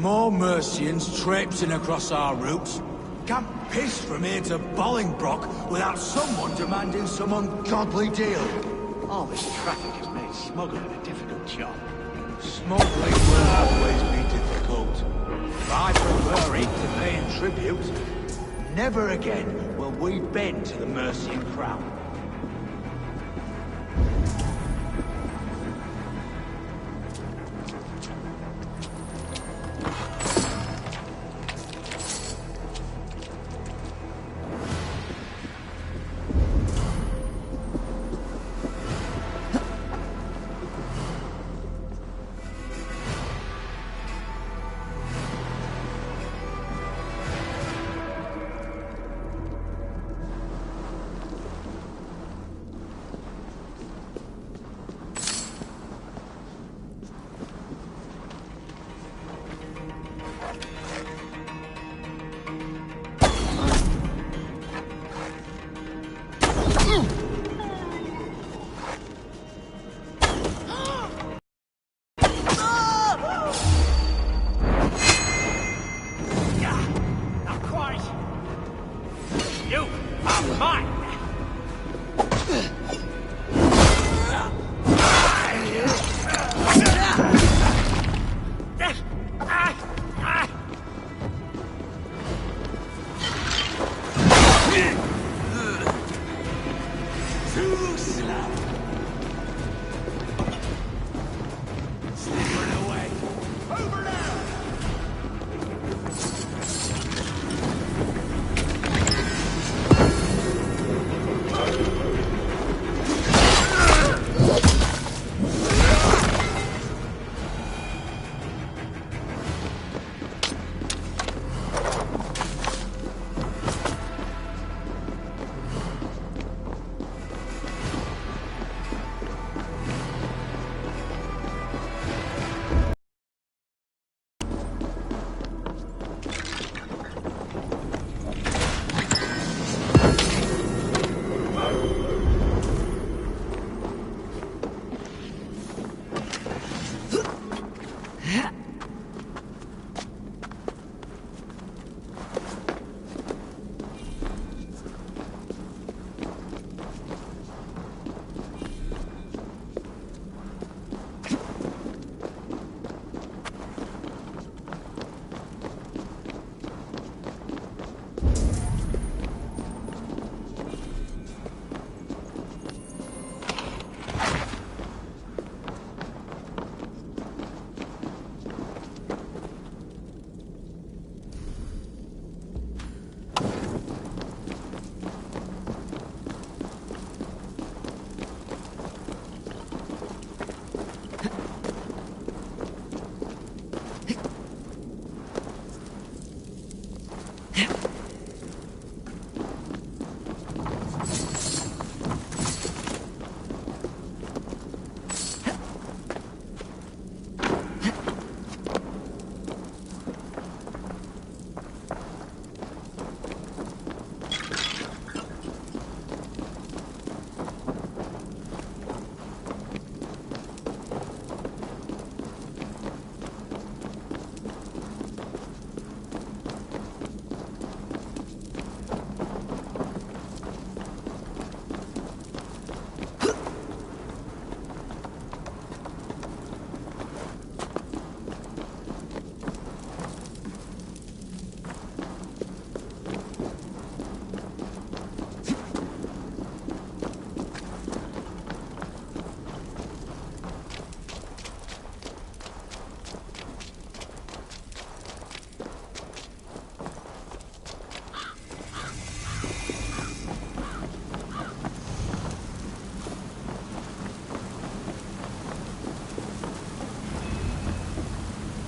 Speaker 13: More Mercians traipsing across our routes. Can't piss from here to Bolingbroke without someone demanding some ungodly deal.
Speaker 6: All this traffic has made smuggling a difficult job.
Speaker 13: Smuggling will always be difficult. I prefer it to paying tribute. Never again will we bend to the Mercian crown.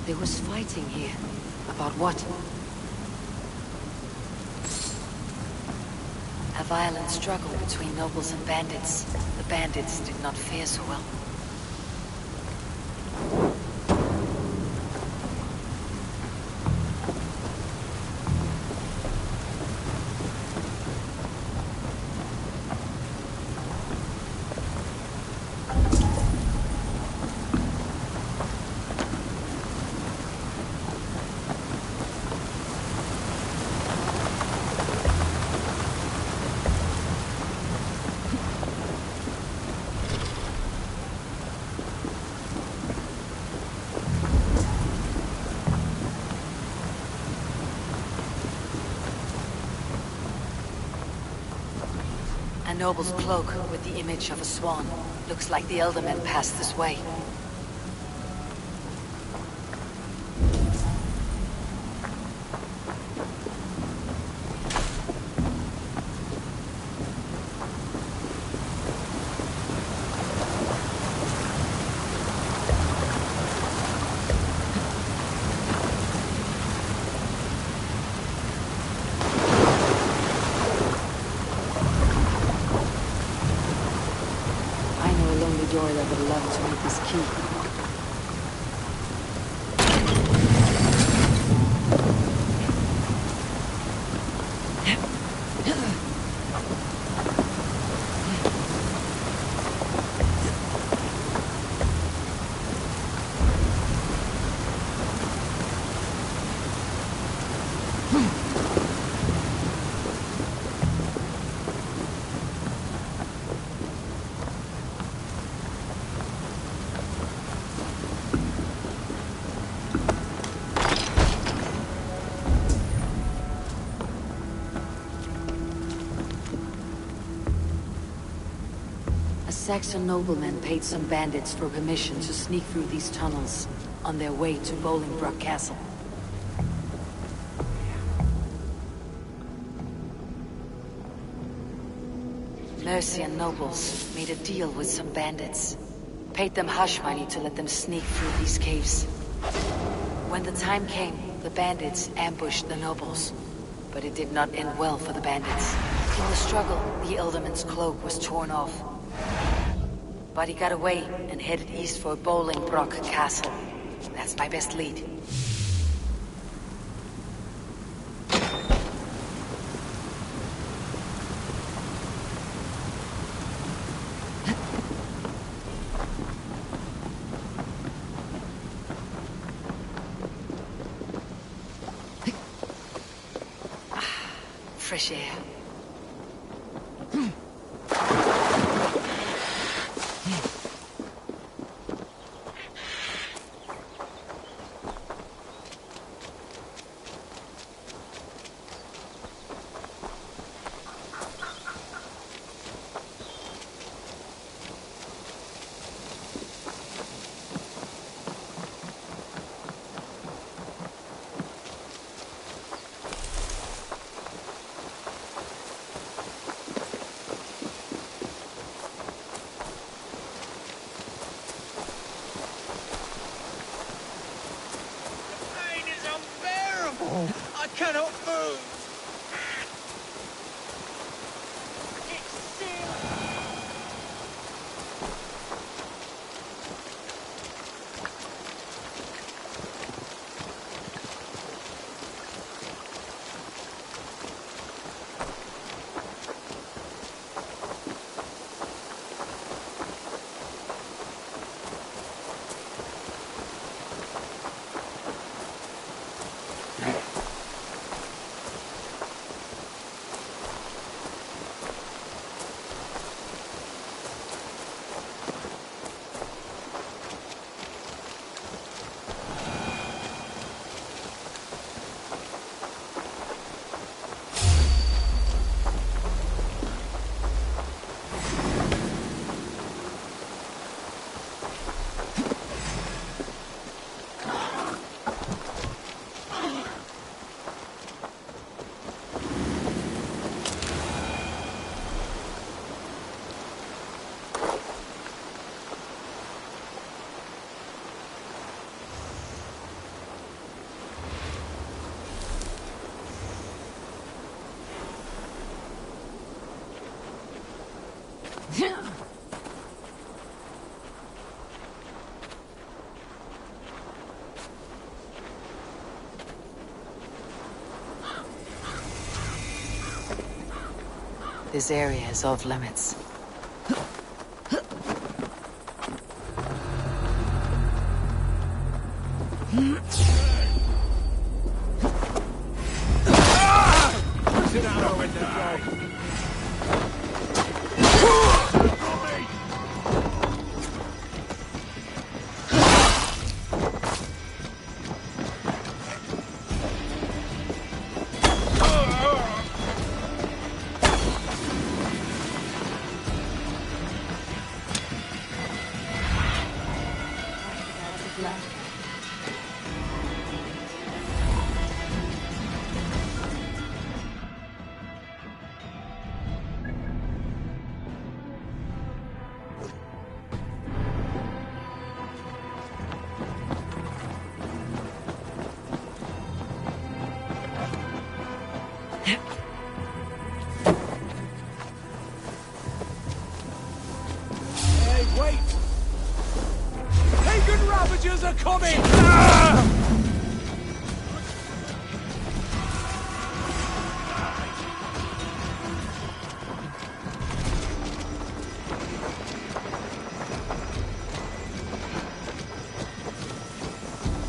Speaker 1: There was fighting here. About what? A violent struggle between nobles and bandits. The bandits did not fare so well. noble's cloak with the image of a swan. Looks like the Ealdorman passed this way. Door that would love to make this key. Saxon noblemen paid some bandits for permission to sneak through these tunnels on their way to Bolingbroke Castle. Mercian nobles made a deal with some bandits. Paid them hush money to let them sneak through these caves. When the time came, the bandits ambushed the nobles. But it did not end well for the bandits. In the struggle, the Ealdorman's cloak was torn off. But he got away and headed east for Bolingbroke Castle. That's my best lead. Fresh air.
Speaker 10: I cannot move!
Speaker 1: This area is off limits.
Speaker 13: Sit down with the dog.
Speaker 6: coming!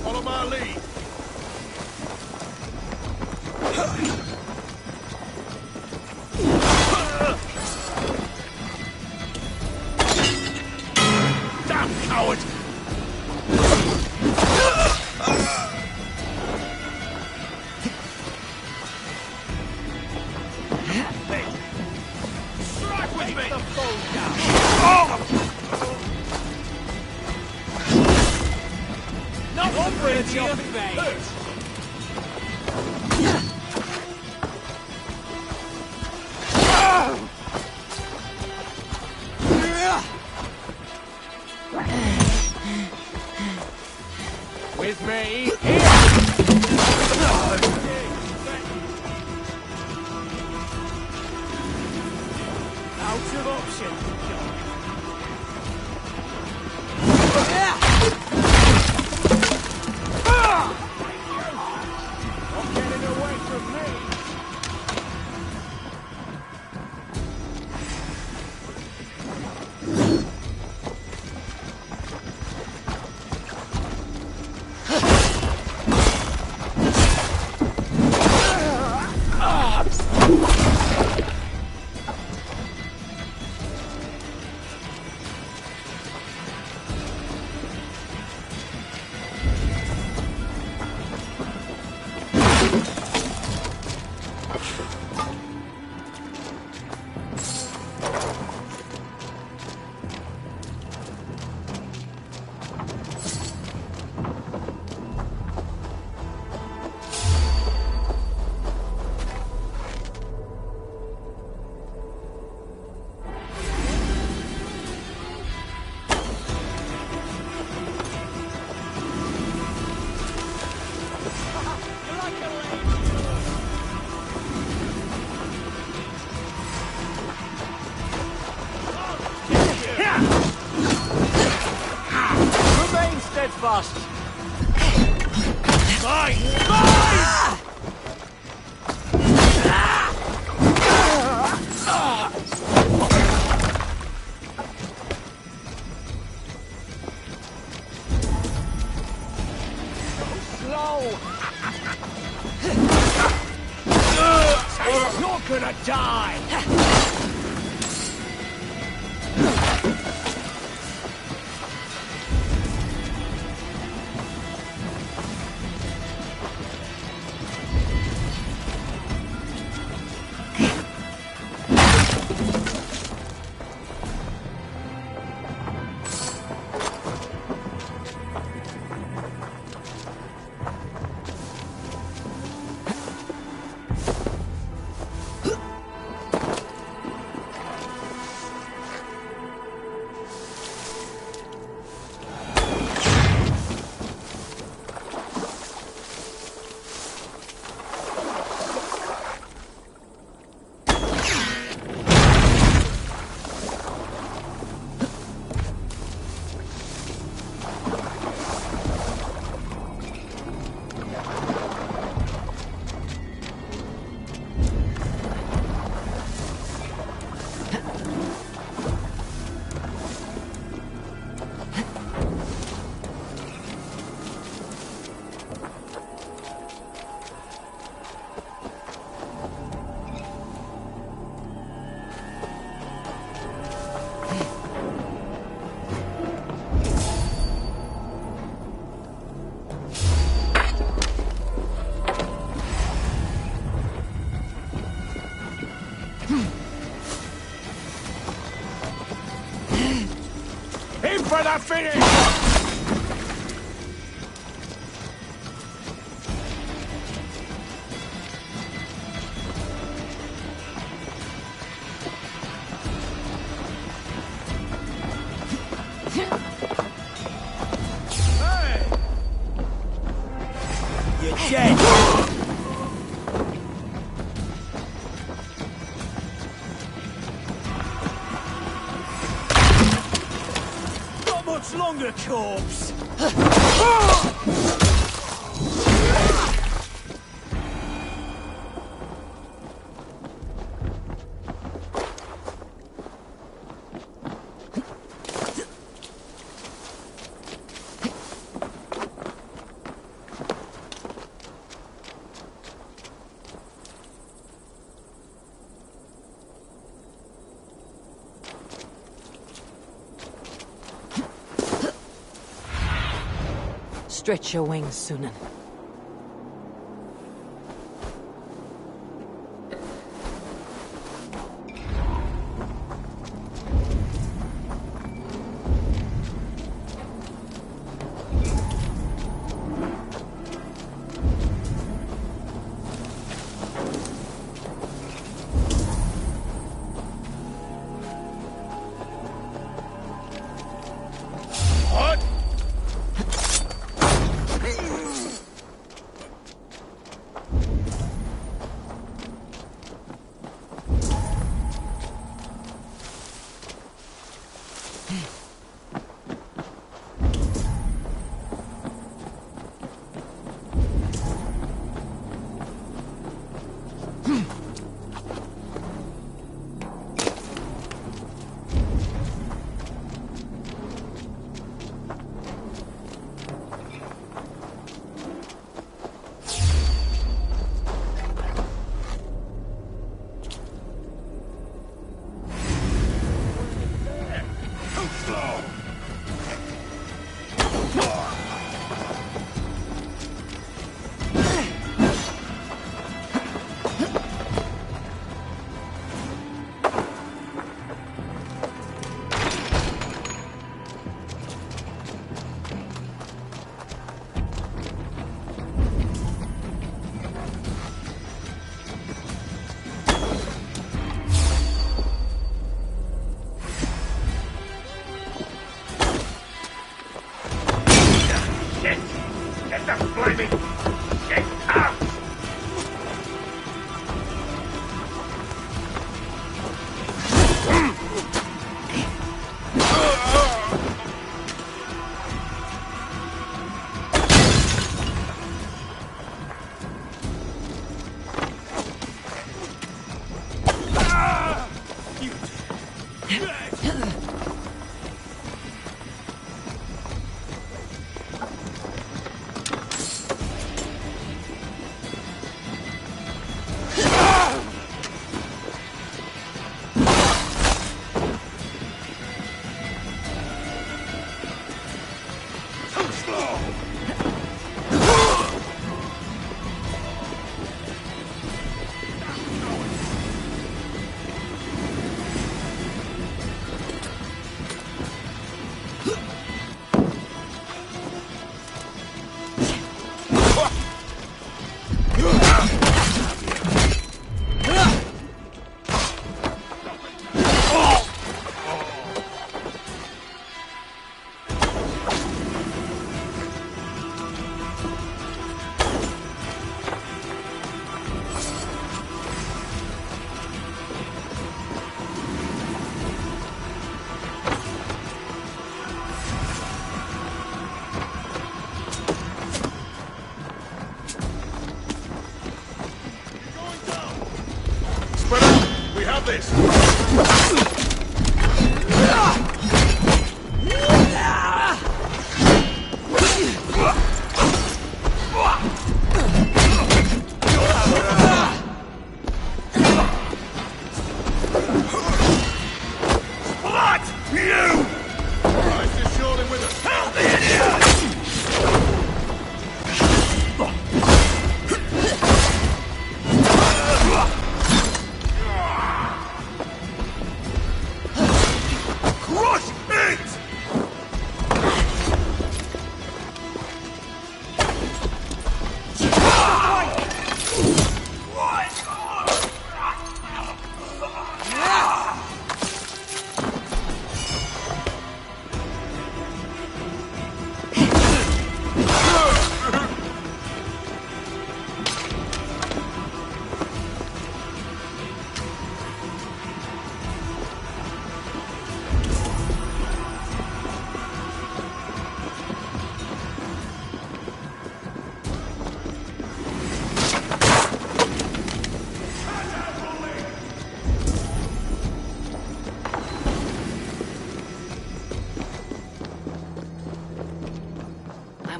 Speaker 6: Follow my lead. Damn coward! Strike with me! The foe down! Not over it, your face! With me, here! Out of option. Not getting away from me. Remain steadfast. Mine! Mine! Slow! You're gonna die! For the finish! Hey! You're dead! much longer, corpse?
Speaker 1: Stretch your wings, Sunan.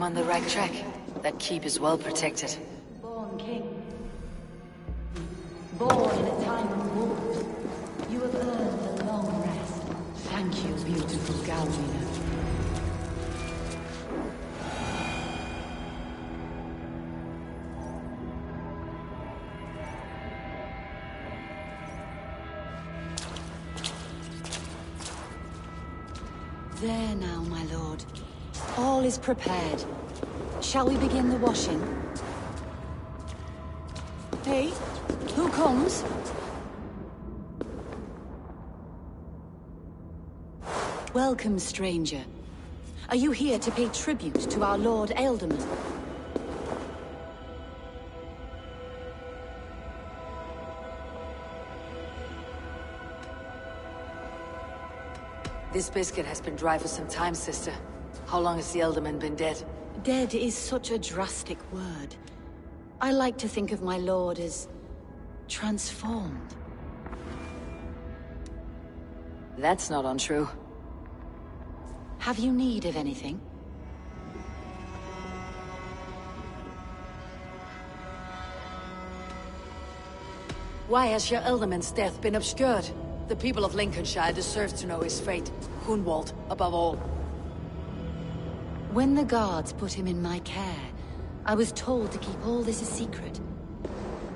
Speaker 1: on the right track. That keep is well protected.
Speaker 18: Born king. Born in a time of war. You have earned a long rest. Thank you, beautiful Galvina. There now, my lord. All is prepared. Shall we begin the washing? Hey, who comes? Welcome, stranger. Are you here to pay tribute to our Lord Ealdorman?
Speaker 1: This biscuit has been dry for some time, sister. How long has the Ealdorman been dead?
Speaker 18: Dead is such a drastic word. I like to think of my lord as transformed.
Speaker 1: That's not untrue.
Speaker 18: Have you need of anything?
Speaker 1: Why has your Ealdorman's death been obscured? The people of Lincolnshire deserve to know his fate. Hunwald, above all.
Speaker 18: When the guards put him in my care, I was told to keep all this a secret.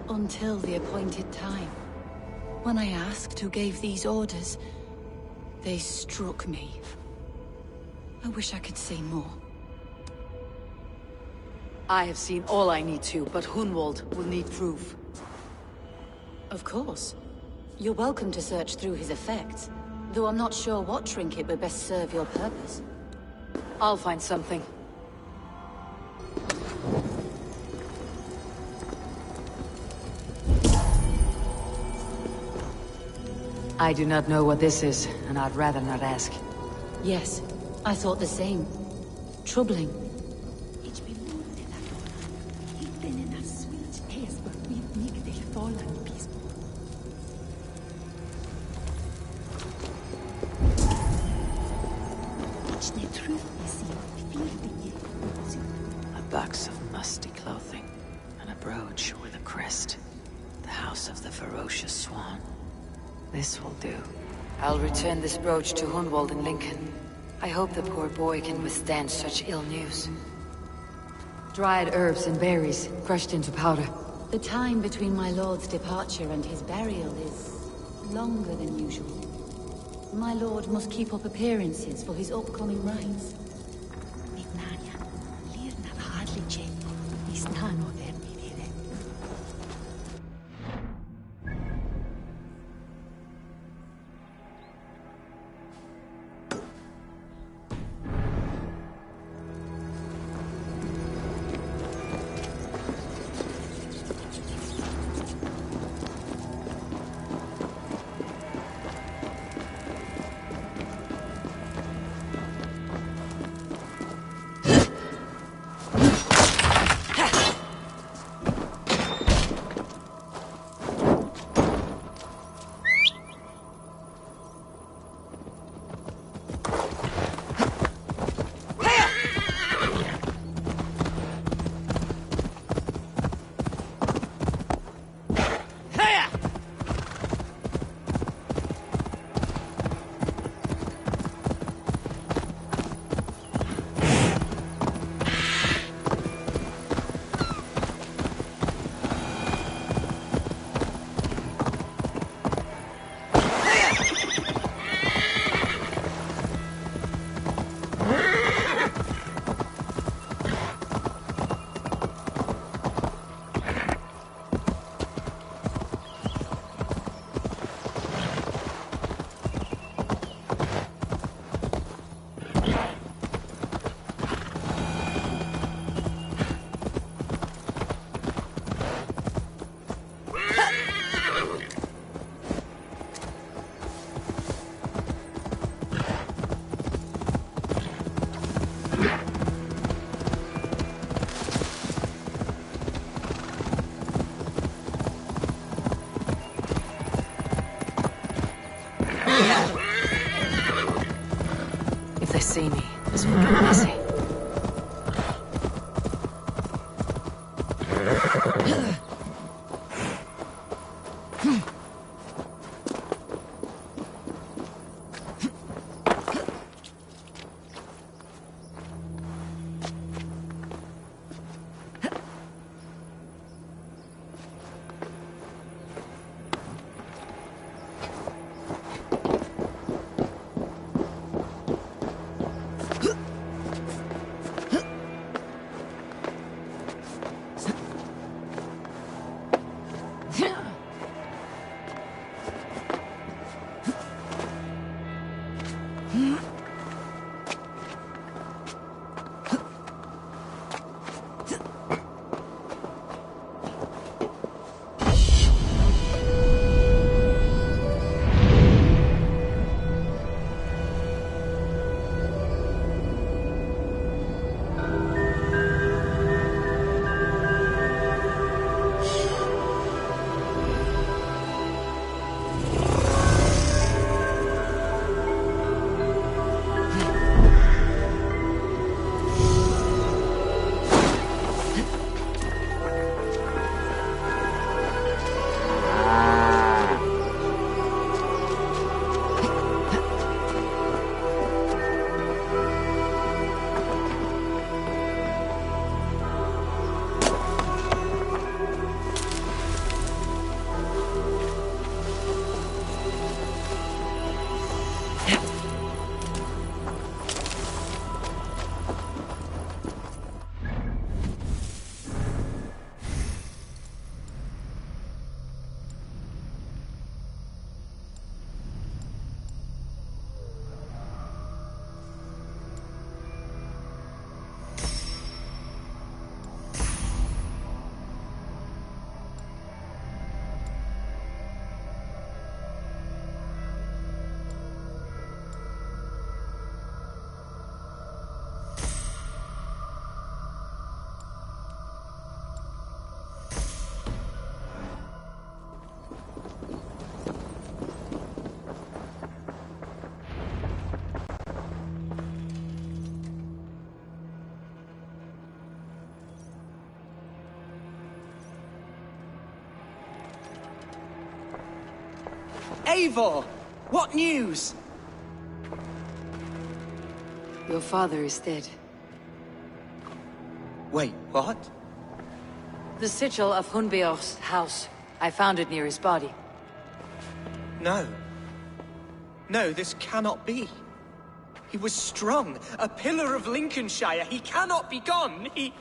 Speaker 18: Until the appointed time. When I asked who gave these orders, they struck me. I wish I could say more.
Speaker 1: I have seen all I need to, but Hunwald will need proof.
Speaker 18: Of course. You're welcome to search through his effects, though I'm not sure what trinket would best serve your purpose.
Speaker 1: I'll find something. I do not know what this is, and I'd rather not ask.
Speaker 18: Yes, I thought the same. Troubling.
Speaker 1: A box of musty clothing, and a brooch with a crest. The house of the ferocious swan. This will do. I'll return this brooch to Hunwald in Lincoln. I hope the poor boy can withstand such ill news. Dried herbs and berries, crushed into powder.
Speaker 18: The time between my lord's departure and his burial is longer than usual. My lord must keep up appearances for his upcoming rites.
Speaker 1: If they see me, this will get messy.
Speaker 10: Eivor! What news?
Speaker 8: Your father is dead.
Speaker 10: Wait, what?
Speaker 8: The sigil of Hunbeor's house. I found it near his body.
Speaker 10: No. No, this cannot be. He was strong, a pillar of Lincolnshire. He cannot be gone. He...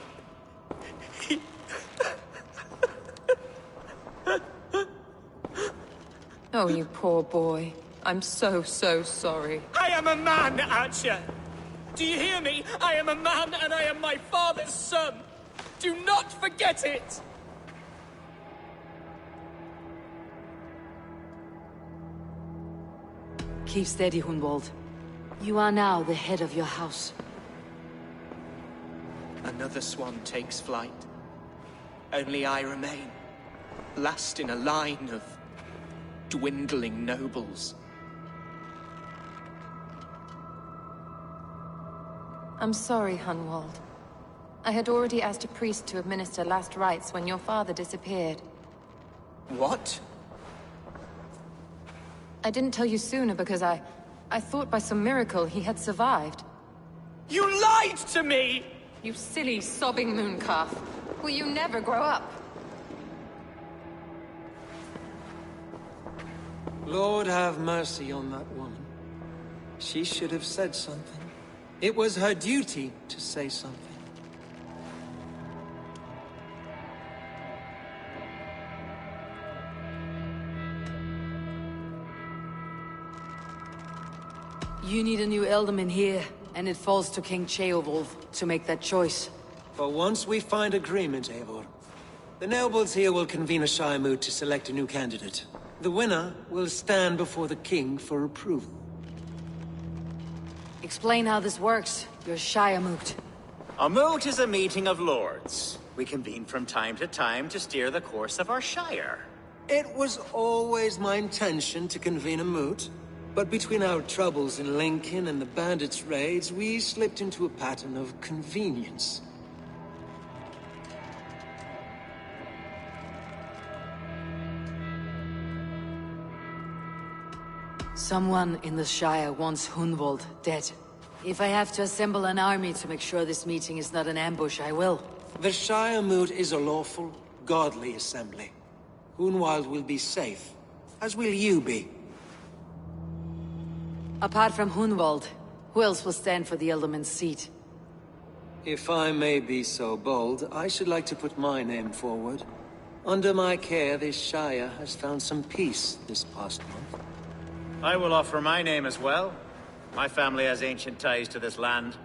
Speaker 16: Oh, you poor boy. I'm so sorry.
Speaker 10: I am a man, Archer! Do you hear me? I am a man and I am my father's son! Do not forget it!
Speaker 8: Keep steady, Hunwald. You are now the head of your house.
Speaker 10: Another swan takes flight. Only I remain. Last in a line of dwindling nobles.
Speaker 16: I'm sorry, Hunwald. I had already asked a priest to administer last rites when your father disappeared.
Speaker 10: What?
Speaker 16: I didn't tell you sooner because I thought by some miracle he had survived.
Speaker 10: You lied to me!
Speaker 16: You silly, sobbing mooncalf. Will you never grow up?
Speaker 7: Lord have mercy on that woman. She should have said something. It was her duty to say something.
Speaker 8: You need a new Ealdorman here, and it falls to King Ceolwulf to make that choice.
Speaker 7: For once we find agreement, Eivor. The nobles here will convene a Shire moot to select a new candidate. The winner will stand before the king for approval.
Speaker 8: Explain how this works, your Shire moot.
Speaker 12: A moot is a meeting of lords. We convene from time to time to steer the course of our shire.
Speaker 7: It was always my intention to convene a moot, but between our troubles in Lincoln and the bandits' raids, we slipped into a pattern of convenience.
Speaker 8: Someone in the Shire wants Hunwald dead. If I have to assemble an army to make sure this meeting is not an ambush, I will.
Speaker 7: The Shire moot is a lawful, godly assembly. Hunwald will be safe, as will you be.
Speaker 8: Apart from Hunwald, who else will stand for the Ealdorman's seat?
Speaker 7: If I may be so bold, I should like to put my name forward. Under my care, this Shire has found some peace this past month.
Speaker 12: I will offer my name as well. My family has ancient ties to this land,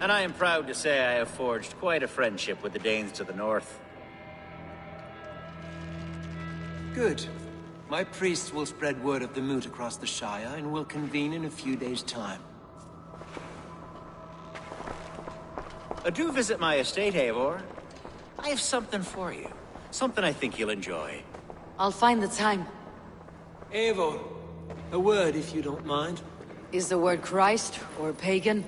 Speaker 12: and I am proud to say I have forged quite a friendship with the Danes to the north.
Speaker 7: Good. My priests will spread word of the moot across the Shire, and will convene in a few days' time.
Speaker 12: Do visit my estate, Eivor. I have something for you. Something I think you'll enjoy.
Speaker 8: I'll find the time.
Speaker 7: Eivor, a word if you don't mind.
Speaker 8: Is the word Christ or pagan?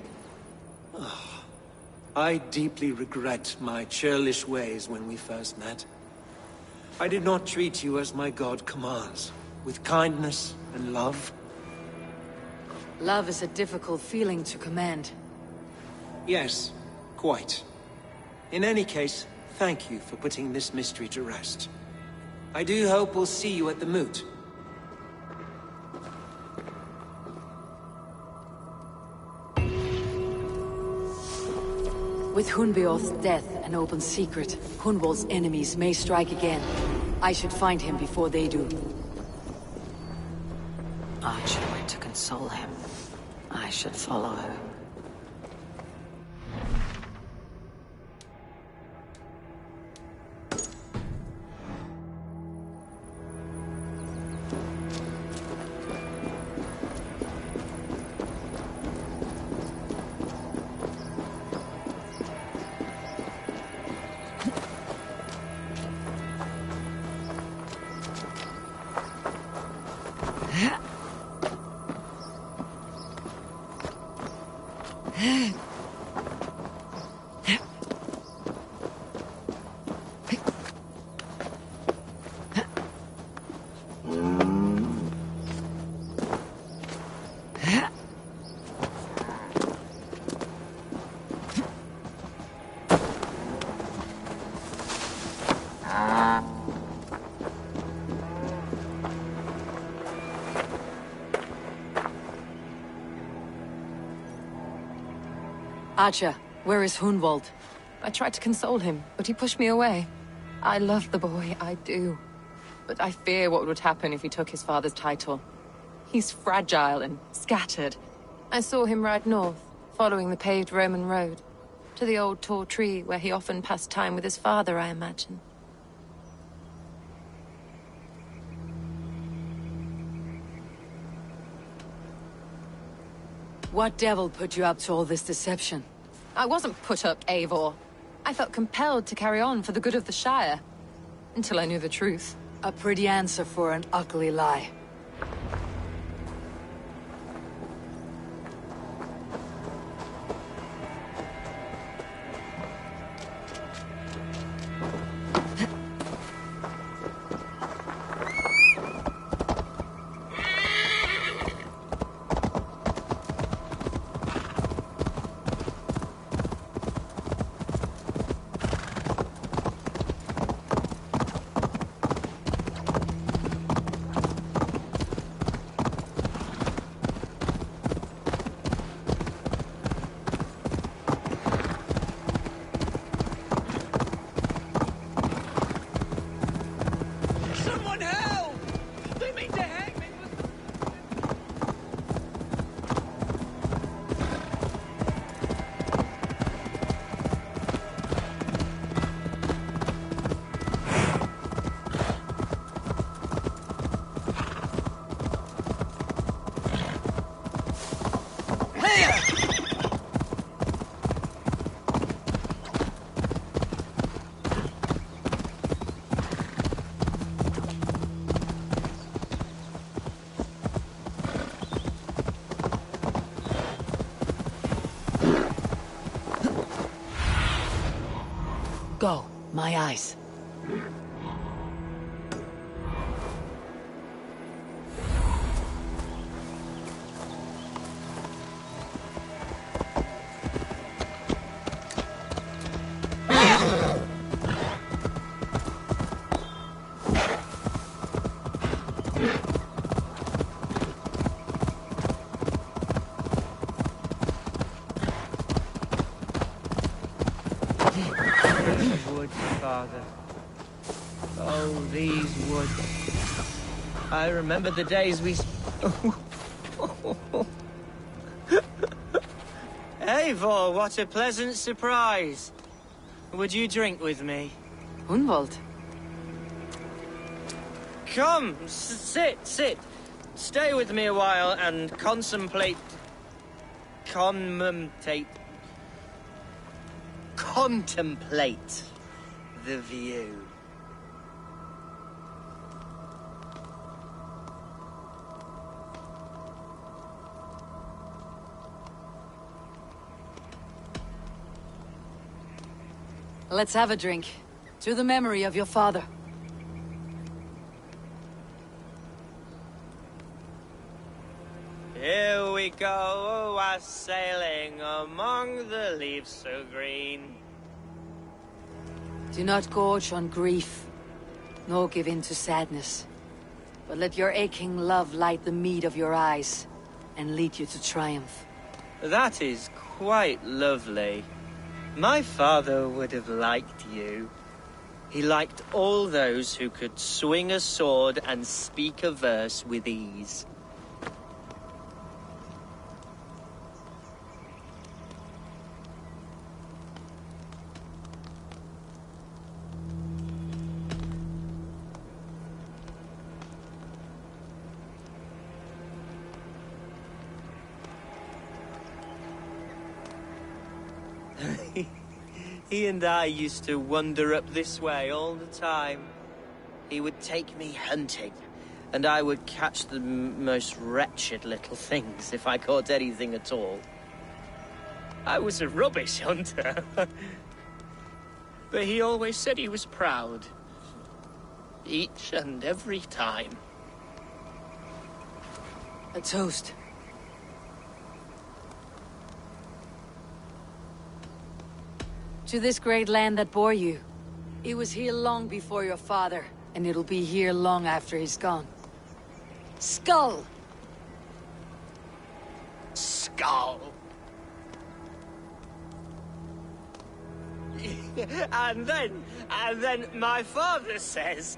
Speaker 7: I deeply regret my churlish ways when we first met. I did not treat you as my god commands, with kindness and love.
Speaker 8: Love is a difficult feeling to command.
Speaker 7: Yes, quite. In any case, thank you for putting this mystery to rest. I do hope we'll see you at the moot.
Speaker 8: With Hunbeor's death an open secret, Hunwald's enemies may strike again. I should find him before they do. Archer went to console him. I should follow her. Archer, where is Hunwald?
Speaker 16: I tried to console him, but he pushed me away. I love the boy, I do. But I fear what would happen if he took his father's title. He's fragile and scattered. I saw him ride north, following the paved Roman road. To the old tall tree where he often passed time with his father, I imagine.
Speaker 8: What devil put you up to all this deception?
Speaker 16: I wasn't put up, Eivor. I felt compelled to carry on for the good of the Shire. Until I knew the truth.
Speaker 8: A pretty answer for an ugly lie. Go, my eyes.
Speaker 10: Oh, these woods. I remember the days we... Eivor, what a pleasant surprise. Would you drink with me?
Speaker 8: Hunwald.
Speaker 10: Come, sit. Stay with me a while and contemplate the view.
Speaker 8: Let's have a drink. To the memory of your father.
Speaker 10: Here we go, sailing among the leaves so green.
Speaker 8: Do not gorge on grief, nor give in to sadness. But let your aching love light the mead of your eyes, and lead you to triumph.
Speaker 10: That is quite lovely. My father would have liked you. He liked all those who could swing a sword and speak a verse with ease. He and I used to wander up this way all the time. He would take me hunting, and I would catch the most wretched little things if I caught anything at all. I was a rubbish hunter. But he always said he was proud. Each and every time.
Speaker 8: A toast. To this great land that bore you. It was here long before your father, and it'll be here long after he's gone. Skull!
Speaker 10: Skull! And then my father says,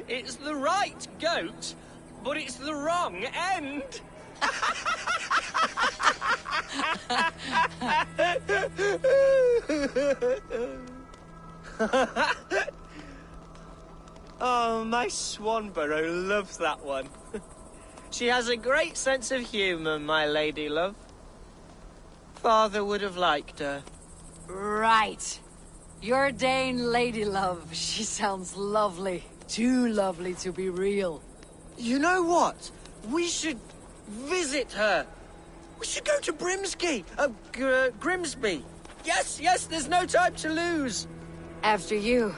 Speaker 10: it's the right goat, but it's the wrong end. Oh, my Swanborough loves that one. She has a great sense of humour, my lady love. Father would have liked her.
Speaker 8: Right. Your Dane lady love. She sounds lovely. Too lovely to be real.
Speaker 10: You know what? We should visit her. We should go to Grimsby. Yes, there's no time to lose.
Speaker 8: After you.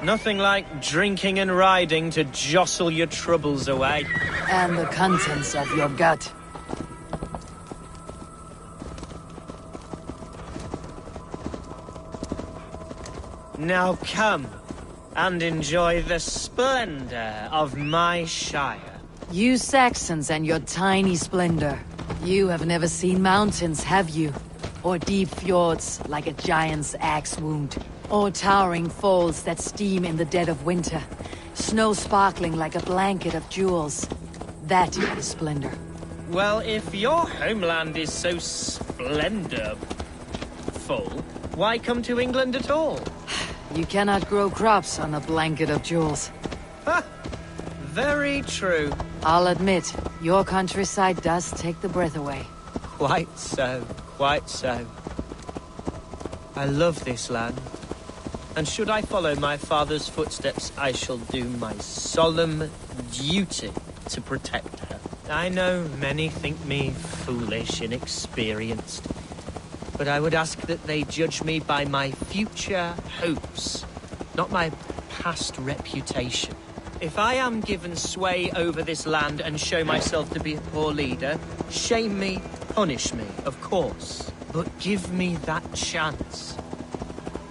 Speaker 10: Nothing like drinking and riding to jostle your troubles away.
Speaker 8: And the contents of your gut.
Speaker 10: Now come and enjoy the splendor of my shire.
Speaker 8: You Saxons and your tiny splendor. You have never seen mountains, have you? Or deep fjords like a giant's axe wound. Or towering falls that steam in the dead of winter. Snow sparkling like a blanket of jewels. That is splendor.
Speaker 10: Well, if your homeland is so splendorful, why come to England at all?
Speaker 8: You cannot grow crops on a blanket of jewels.
Speaker 10: Ha! Very true.
Speaker 8: I'll admit, your countryside does take the breath away.
Speaker 10: Quite so, quite so. I love this land. And should I follow my father's footsteps, I shall do my solemn duty to protect her. I know many think me foolish, inexperienced, but I would ask that they judge me by my future hopes, not my past reputation. If I am given sway over this land and show myself to be a poor leader, shame me, punish me, of course, but give me that chance.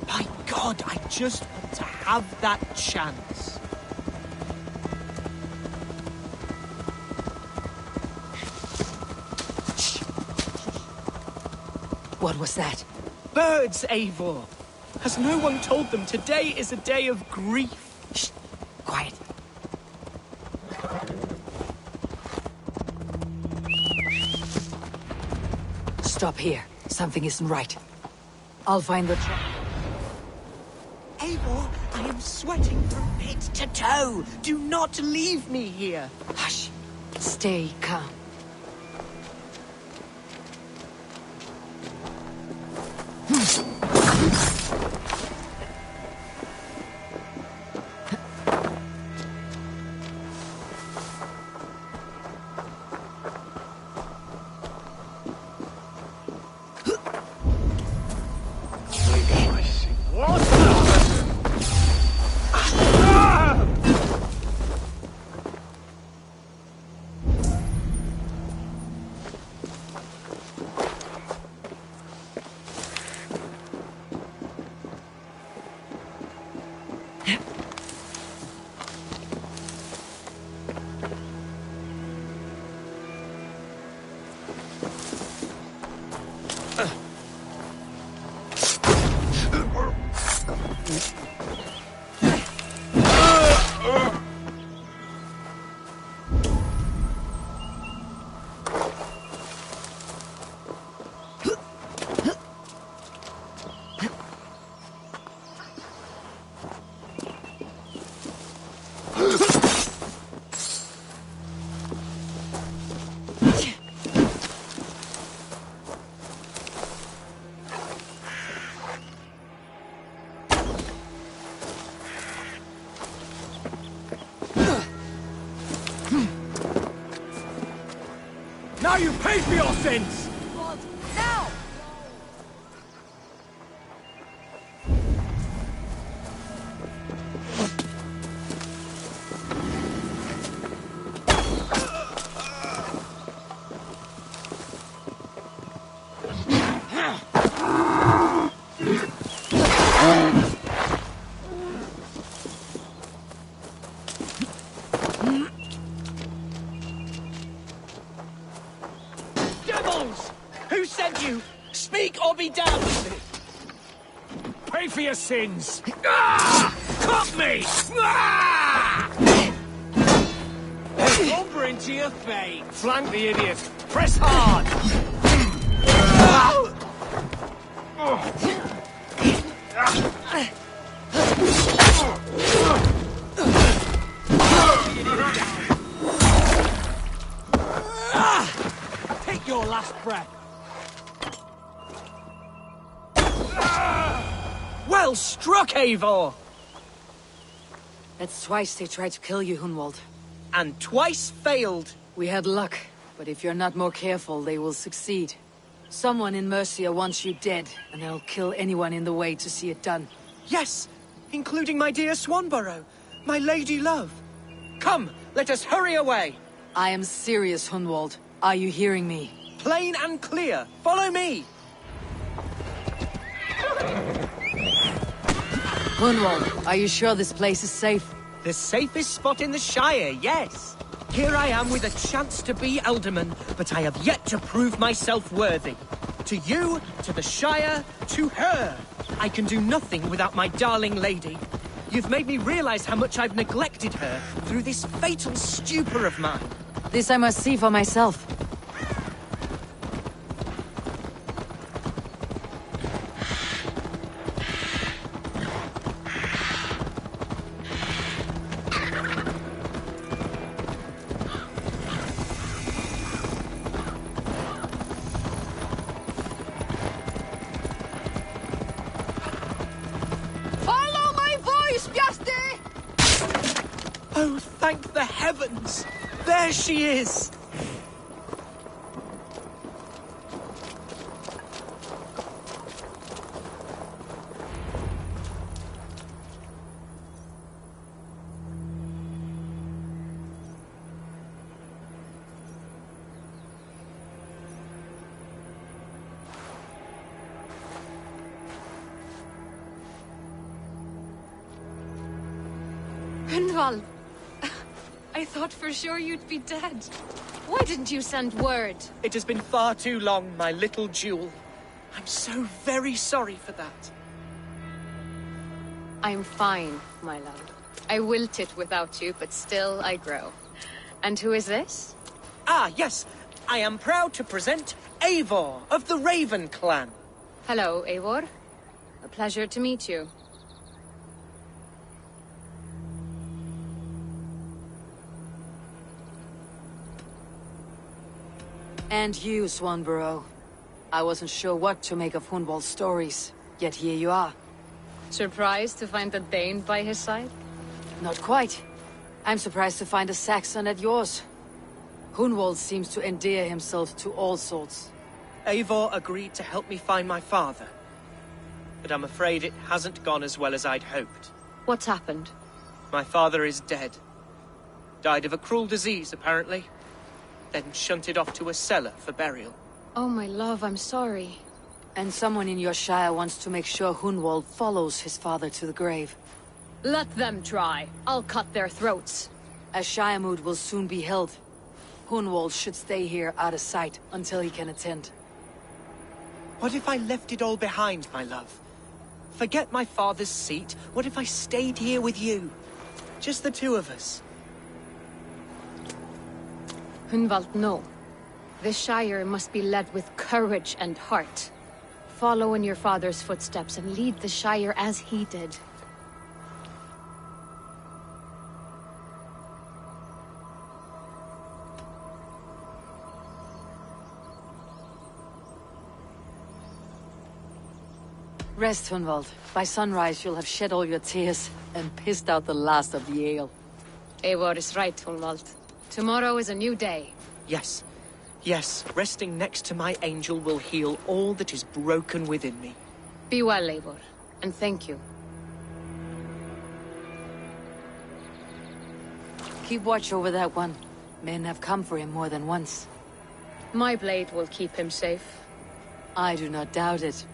Speaker 10: By God, I just want to have that chance.
Speaker 8: What was that?
Speaker 10: Birds, Eivor! Has no one told them today is a day of grief?
Speaker 8: Shh! Quiet. Stop here. Something isn't right. I'll find the truck.
Speaker 10: Eivor, I am sweating from head to toe. Do not leave me here.
Speaker 8: Hush. Stay calm.
Speaker 6: Now you pay for your sins!
Speaker 8: Now!
Speaker 10: I'll be damned!
Speaker 6: Pay for your sins! Ah! Cut me! Ah!
Speaker 15: Over into your fate!
Speaker 6: Flank the idiot! Press hard!
Speaker 10: Take your last breath. Well struck, Eivor!
Speaker 8: That's twice they tried to kill you, Hunwald.
Speaker 10: And twice failed.
Speaker 8: We had luck, but if you're not more careful, they will succeed. Someone in Mercia wants you dead, and they'll kill anyone in the way to see it done.
Speaker 10: Yes, including my dear Swanborough, my lady love. Come, let us hurry away.
Speaker 8: I am serious, Hunwald. Are you hearing me?
Speaker 10: Plain and clear. Follow me.
Speaker 8: Hunwald, are you sure this place is safe?
Speaker 10: The safest spot in the Shire, yes. Here I am with a chance to be Ealdorman, but I have yet to prove myself worthy. To you, to the Shire, to her. I can do nothing without my darling lady. You've made me realize how much I've neglected her through this fatal stupor of mine.
Speaker 8: This I must see for myself.
Speaker 10: Oh, thank the heavens! There she is!
Speaker 16: Hunwald! I thought for sure you'd be dead. Why didn't you send word?
Speaker 10: It has been far too long, my little jewel. I'm so very sorry for that.
Speaker 16: I'm fine, my love. I wilted without you, but still I grow. And who is this?
Speaker 10: Ah, yes. I am proud to present Eivor of the Raven clan.
Speaker 16: Hello, Eivor. A pleasure to meet you.
Speaker 8: And you, Swanborough. I wasn't sure what to make of Hunwald's stories, yet here you are.
Speaker 16: Surprised to find the thegn by his side?
Speaker 8: Not quite. I'm surprised to find a Saxon at yours. Hunwald seems to endear himself to all sorts.
Speaker 10: Eivor agreed to help me find my father. But I'm afraid it hasn't gone as well as I'd hoped.
Speaker 16: What's happened?
Speaker 10: My father is dead. Died of a cruel disease, apparently. Then shunted off to a cellar for burial.
Speaker 16: Oh, my love, I'm sorry.
Speaker 8: And someone in your shire wants to make sure Hunwald follows his father to the grave.
Speaker 16: Let them try. I'll cut their throats.
Speaker 8: A shire moot will soon be held. Hunwald should stay here out of sight until he can attend.
Speaker 10: What if I left it all behind, my love? Forget my father's seat. What if I stayed here with you? Just the two of us.
Speaker 16: Hunwald, no. The Shire must be led with courage and heart. Follow in your father's footsteps and lead the Shire as he did.
Speaker 8: Rest, Hunwald. By sunrise, you'll have shed all your tears and pissed out the last of the ale.
Speaker 16: Eivor is right, Hunwald. Tomorrow is a new day.
Speaker 10: Yes. Yes, resting next to my angel will heal all that is broken within me.
Speaker 16: Be well, Eivor, and thank you.
Speaker 8: Keep watch over that one. Men have come for him more than once.
Speaker 16: My blade will keep him safe.
Speaker 8: I do not doubt it.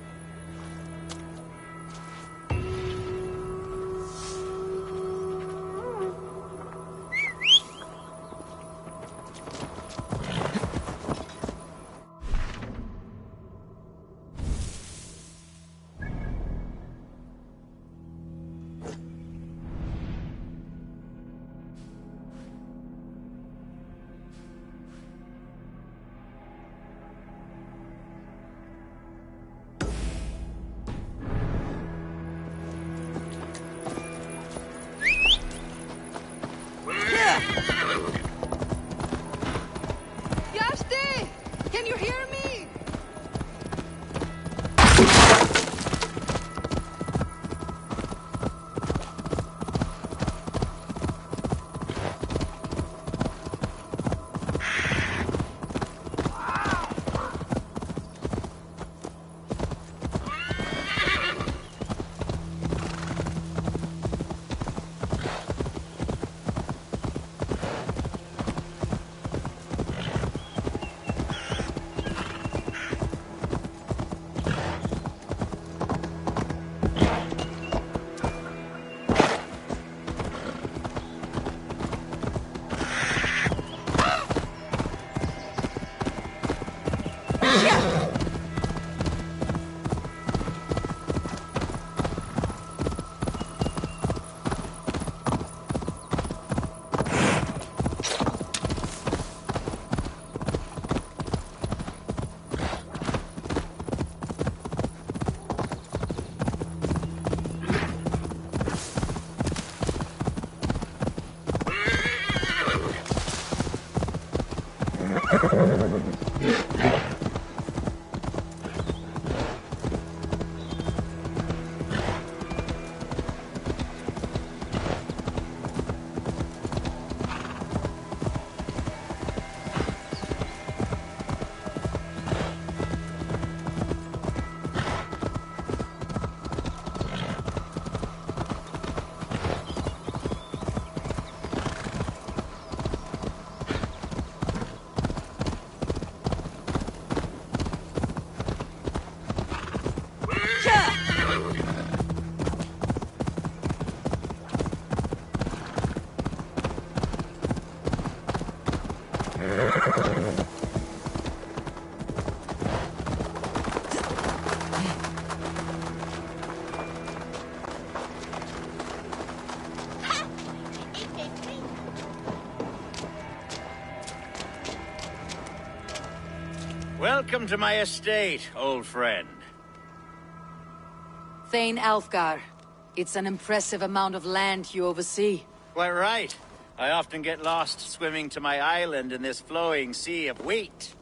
Speaker 8: Yashti! Can you hear me?
Speaker 12: Welcome to my estate, old friend.
Speaker 8: Thane Alfgar. It's an impressive amount of land you oversee.
Speaker 12: Quite right. I often get lost swimming to my island in this flowing sea of wheat.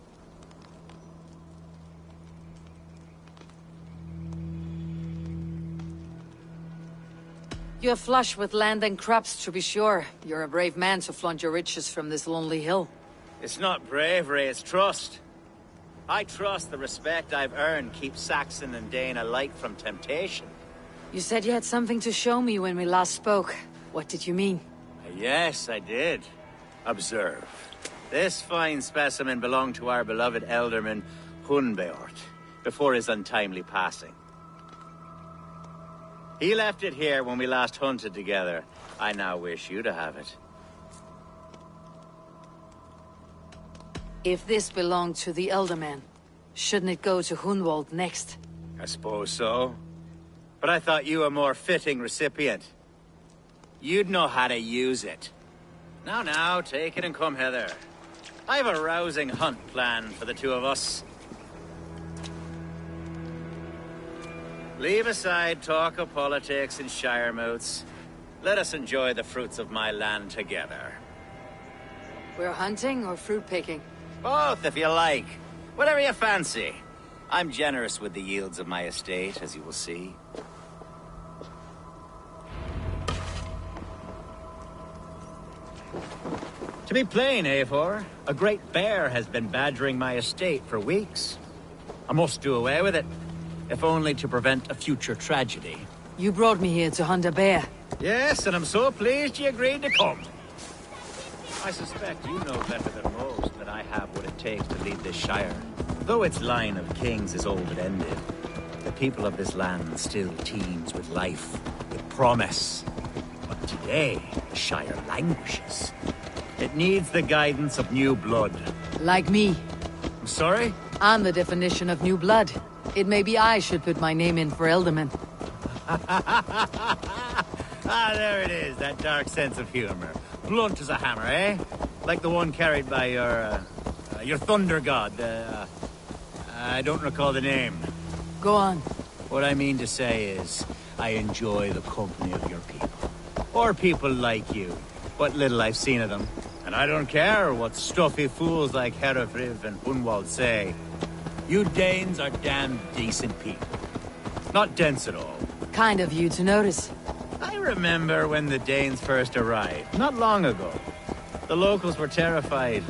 Speaker 8: You're flush with land and crops, to be sure. You're a brave man to flaunt your riches from this lonely hill.
Speaker 12: It's not bravery, it's trust. I trust the respect I've earned keeps Saxon and Dane alike from temptation.
Speaker 8: You said you had something to show me when we last spoke. What did you mean?
Speaker 12: Yes, I did. Observe. This fine specimen belonged to our beloved Ealdorman, Hunbeort, before his untimely passing. He left it here when we last hunted together. I now wish you to have it.
Speaker 8: If this belonged to the Ealdorman, shouldn't it go to Hunwald next?
Speaker 12: I suppose so. But I thought you a more fitting recipient. You'd know how to use it. Now, take it and come hither. I've a rousing hunt planned for the two of us. Leave aside talk of politics and shire moats. Let us enjoy the fruits of my land together.
Speaker 8: We're hunting or fruit picking?
Speaker 12: Both, if you like. Whatever you fancy. I'm generous with the yields of my estate, as you will see. To be plain, Eivor, a great bear has been badgering my estate for weeks. I must do away with it, if only to prevent a future tragedy.
Speaker 8: You brought me here to hunt a bear.
Speaker 12: Yes, and I'm so pleased you agreed to come. I suspect you know better than most that I have what it takes to lead this shire. Though its line of kings is old and ended, the people of this land still teems with life, with promise. But today, the shire languishes. It needs the guidance of new blood.
Speaker 8: Like me.
Speaker 12: I'm sorry?
Speaker 8: I'm the definition of new blood. It may be I should put my name in for Ealdorman.
Speaker 12: Ah, there it is, that dark sense of humor. Blunt as a hammer, eh? Like the one carried by your thunder god. I don't recall the name.
Speaker 8: Go on.
Speaker 12: What I mean to say is, I enjoy the company of your people. Or people like you. What little I've seen of them. I don't care what stuffy fools like Herefrith and Hunwald say. You Danes are damn decent people. Not dense at all.
Speaker 1: Kind of you to notice.
Speaker 12: I remember when the Danes first arrived, not long ago. The locals were terrified.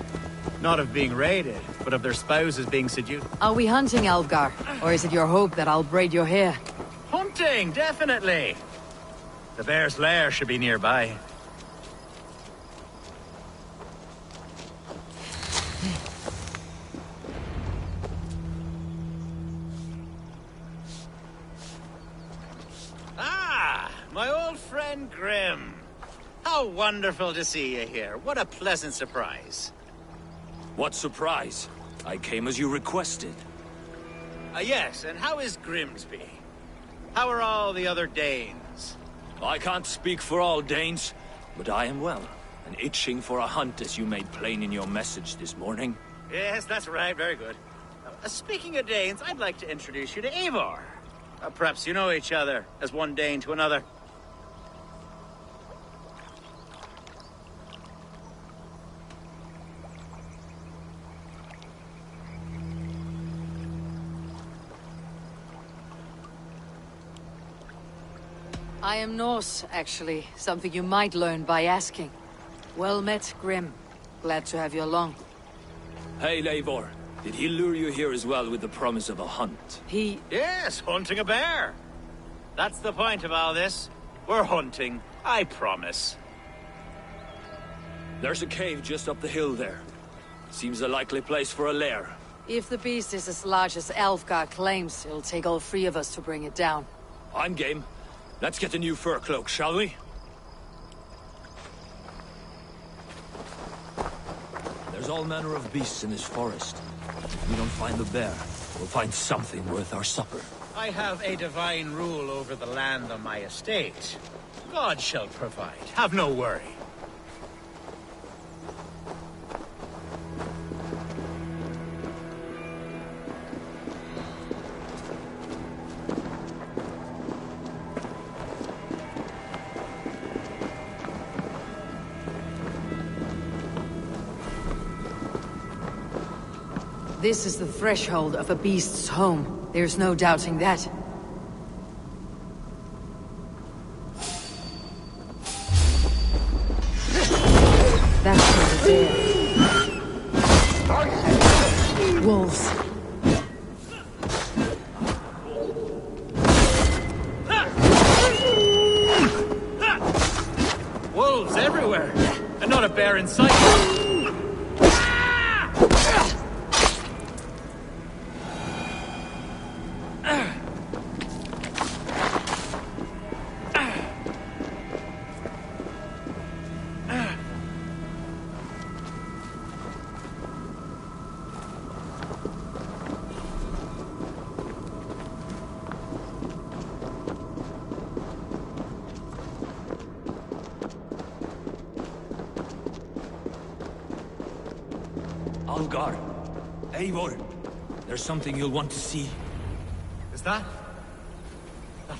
Speaker 12: Not of being raided, but of their spouses being seduced.
Speaker 1: Are we hunting, Alfgar? Or is it your hope that I'll braid your hair?
Speaker 12: Hunting, definitely! The bear's lair should be nearby. My old friend Grim. How wonderful to see you here. What a pleasant surprise.
Speaker 20: What surprise? I came as you requested.
Speaker 12: Yes, and how is Grimsby? How are all the other Danes?
Speaker 20: I can't speak for all Danes, but I am well, and itching for a hunt as you made plain in your message this morning.
Speaker 12: Yes, that's right. Very good. Speaking of Danes, I'd like to introduce you to Eivor. Perhaps you know each other, as one Dane to another.
Speaker 1: I am Norse, actually. Something you might learn by asking. Well met, Grim. Glad to have you along.
Speaker 20: Hey, Eivor. Did he lure you here as well with the promise of a hunt?
Speaker 12: Yes, hunting a bear. That's the point of all this. We're hunting, I promise.
Speaker 20: There's a cave just up the hill there. Seems a likely place for a lair.
Speaker 1: If the beast is as large as Alfgar claims, it'll take all three of us to bring it down.
Speaker 20: I'm game. Let's get a new fur cloak, shall we? There's all manner of beasts in this forest. If we don't find the bear, we'll find something worth our supper.
Speaker 12: I have a divine rule over the land on my estate. God shall provide. Have no worry.
Speaker 1: This is the threshold of a beast's home. There's no doubting that. That's not a bear. Wolves.
Speaker 12: Wolves everywhere, and not a bear in sight.
Speaker 20: Algar, Eivor, there's something you'll want to see.
Speaker 12: Is that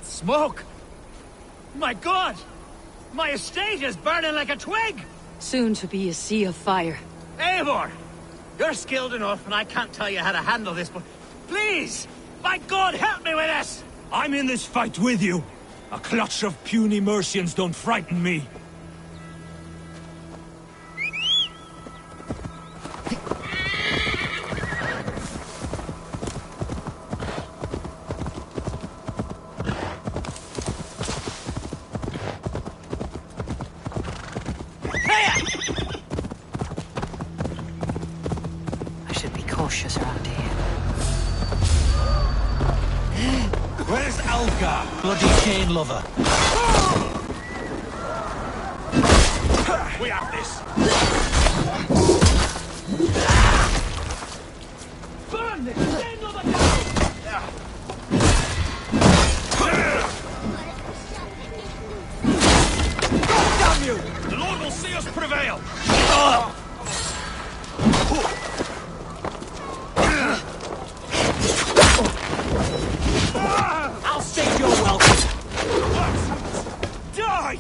Speaker 12: smoke? My God! My estate is burning like a twig!
Speaker 1: Soon to be a sea of fire.
Speaker 12: Eivor! You're skilled enough, and I can't tell you how to handle this, but please! By God, help me with this!
Speaker 20: I'm in this fight with you. A clutch of puny Mercians don't frighten me.
Speaker 1: Cautious around here.
Speaker 13: Where's Algar, bloody chain lover?
Speaker 6: We have this.
Speaker 13: Burn this chain lover down!
Speaker 6: Damn you! The Lord will see us prevail.
Speaker 13: I'll save your welcome.
Speaker 6: Die!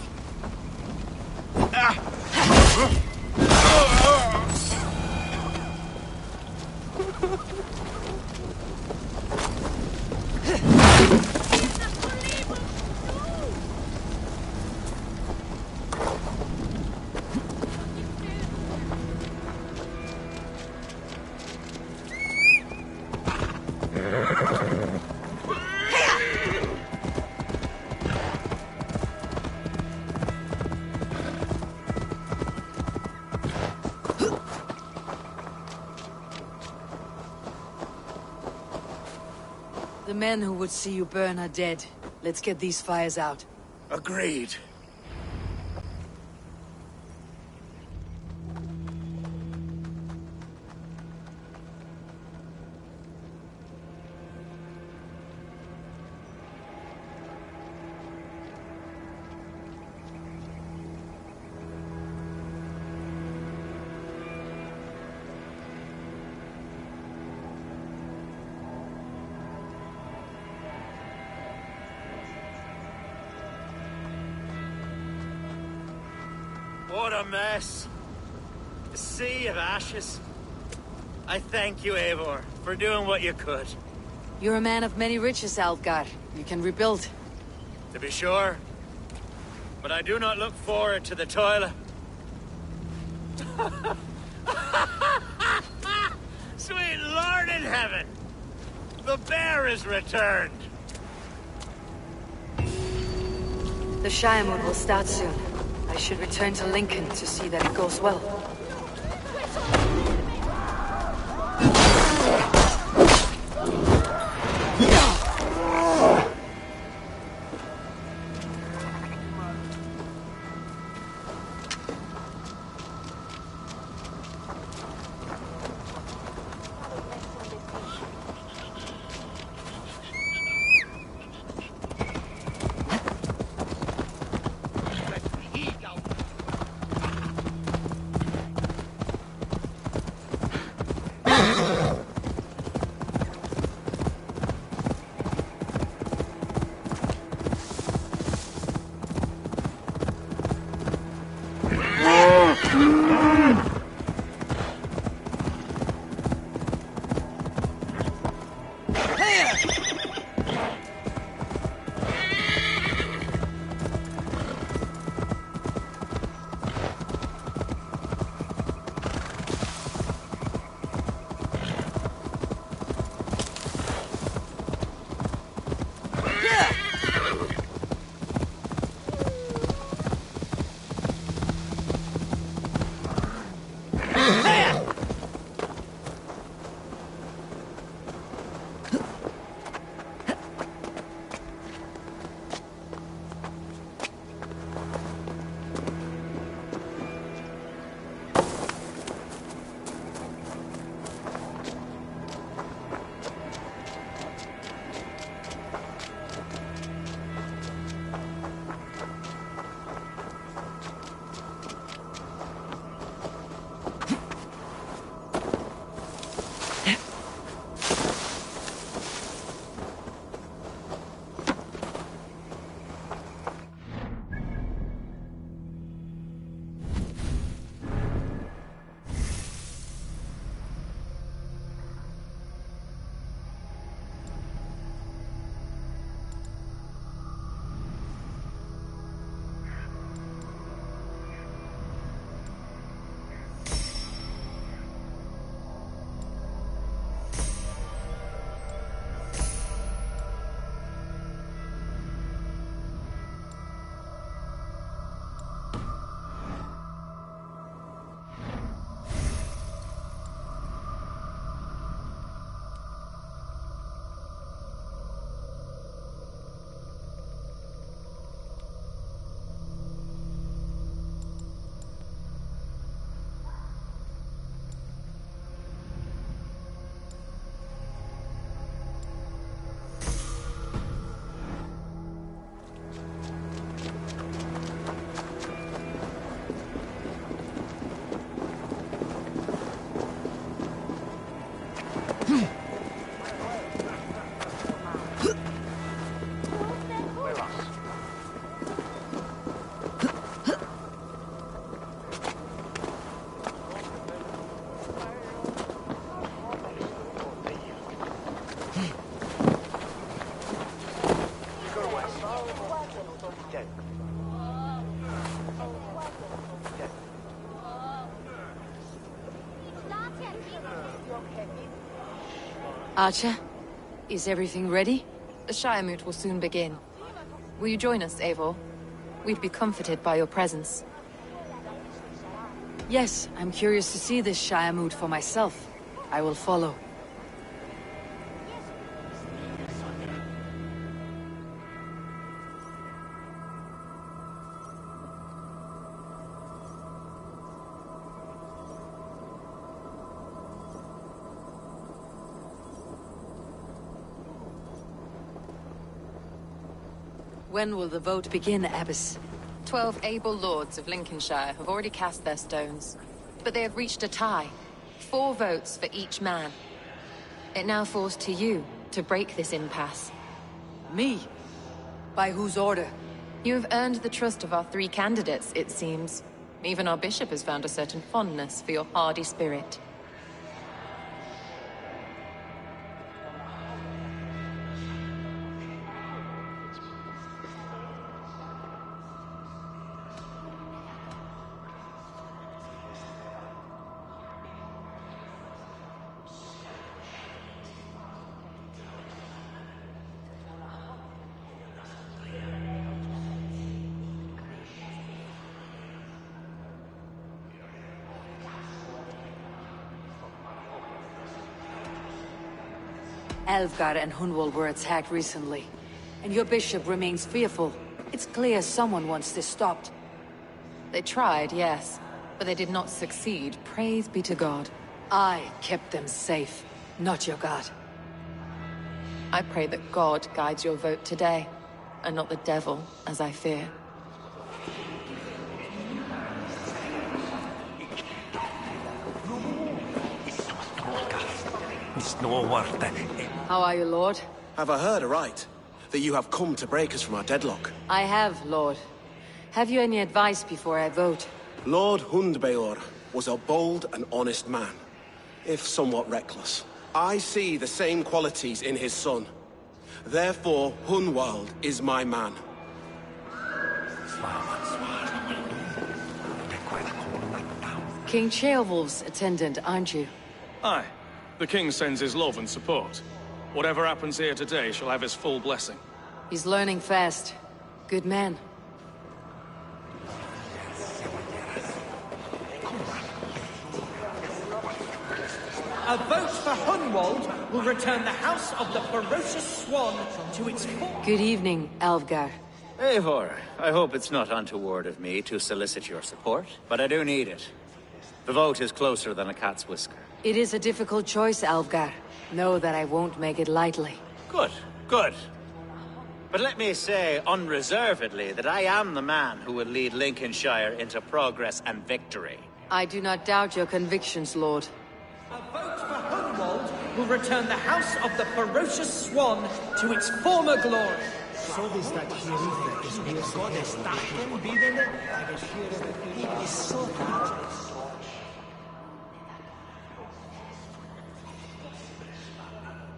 Speaker 8: men who would see you burn are dead. Let's get these fires out.
Speaker 20: Agreed. What a mess. A sea of ashes. I thank you, Eivor, for doing what you could.
Speaker 8: You're a man of many riches, Algar. You can rebuild.
Speaker 20: To be sure. But I do not look forward to the toilet. Sweet Lord in heaven! The bear is returned!
Speaker 8: The Shiremoon will start soon. I should return to Lincoln to see that it goes well. Archer, is everything ready?
Speaker 16: The Shiremoot will soon begin. Will you join us, Eivor? We'd be comforted by your presence.
Speaker 8: Yes, I'm curious to see this Shiremoot for myself. I will follow. When will the vote begin, Abbess?
Speaker 16: 12 able lords of Lincolnshire have already cast their stones, but they have reached a tie. 4 votes for each man. It now falls to you to break this impasse.
Speaker 8: Me? By whose order?
Speaker 16: You have earned the trust of our 3 candidates, it seems. Even our bishop has found a certain fondness for your hardy spirit.
Speaker 8: Alfgar and Hunwald were attacked recently, and your bishop remains fearful. It's clear someone wants this stopped.
Speaker 16: They tried, yes, but they did not succeed. Praise be to God.
Speaker 8: I kept them safe, not your god.
Speaker 16: I pray that God guides your vote today, and not the devil, as I fear.
Speaker 8: How are you, Lord?
Speaker 21: Have I heard aright? That you have come to break us from our deadlock?
Speaker 8: I have, Lord. Have you any advice before I vote?
Speaker 21: Lord Hundbeor was a bold and honest man, if somewhat reckless. I see the same qualities in his son. Therefore, Hunwald is my man.
Speaker 8: King Ceolwulf's attendant, aren't you?
Speaker 14: Aye. The king sends his love and support. Whatever happens here today shall have his full blessing.
Speaker 8: He's learning fast. Good man.
Speaker 10: A vote for Hunwald will return the House of the Ferocious Swan to its former...
Speaker 8: Good evening, Alfgar.
Speaker 12: Eivor, I hope it's not untoward of me to solicit your support, but I do need it. The vote is closer than a cat's whisker.
Speaker 8: It is a difficult choice, Alfgar. Know that I won't make it lightly.
Speaker 12: Good, good. But let me say unreservedly that I am the man who will lead Lincolnshire into progress and victory.
Speaker 8: I do not doubt your convictions, Lord.
Speaker 10: A vote for Hunwald will return the House of the Ferocious Swan to its former glory.
Speaker 13: So is that Herefrith is near Goddess Biden? It is so hard.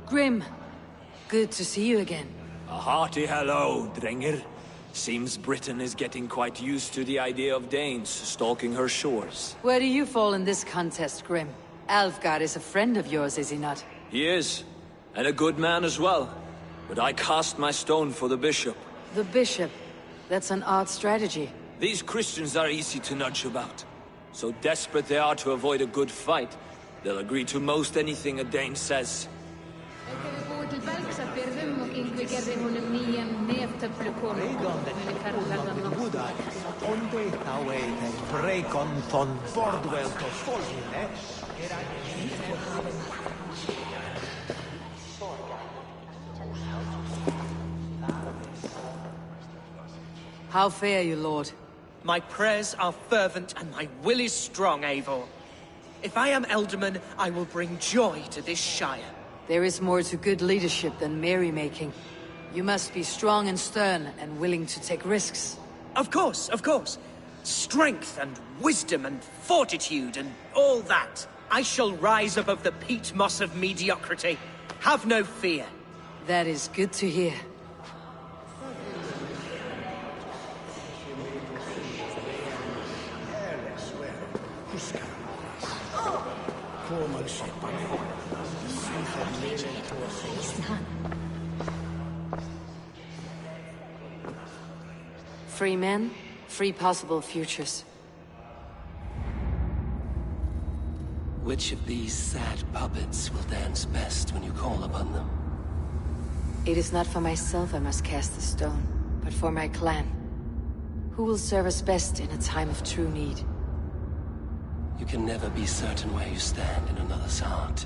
Speaker 8: Grim, good to see you again.
Speaker 22: A hearty hello, Drenger. Seems Britain is getting quite used to the idea of Danes stalking her shores.
Speaker 8: Where do you fall in this contest, Grim? Alfgar is a friend of yours, is he not?
Speaker 22: He is, and a good man as well. But I cast my stone for the bishop.
Speaker 8: The bishop? That's an odd strategy.
Speaker 22: These Christians are easy to nudge about. So desperate they are to avoid a good fight, they'll agree to most anything a Dane says.
Speaker 8: How fare you, Lord?
Speaker 10: My prayers are fervent and my will is strong, Eivor. If I am Ealdorman, I will bring joy to this shire.
Speaker 8: There is more to good leadership than merrymaking. You must be strong and stern and willing to take risks.
Speaker 10: Of course, of course. Strength and wisdom and fortitude and all that. I shall rise above the peat moss of mediocrity. Have no fear.
Speaker 8: That is good to hear. Free men, free possible futures.
Speaker 23: Which of these sad puppets will dance best when you call upon them?
Speaker 8: It is not for myself I must cast the stone, but for my clan. Who will serve us best in a time of true need?
Speaker 23: You can never be certain where you stand in another's heart.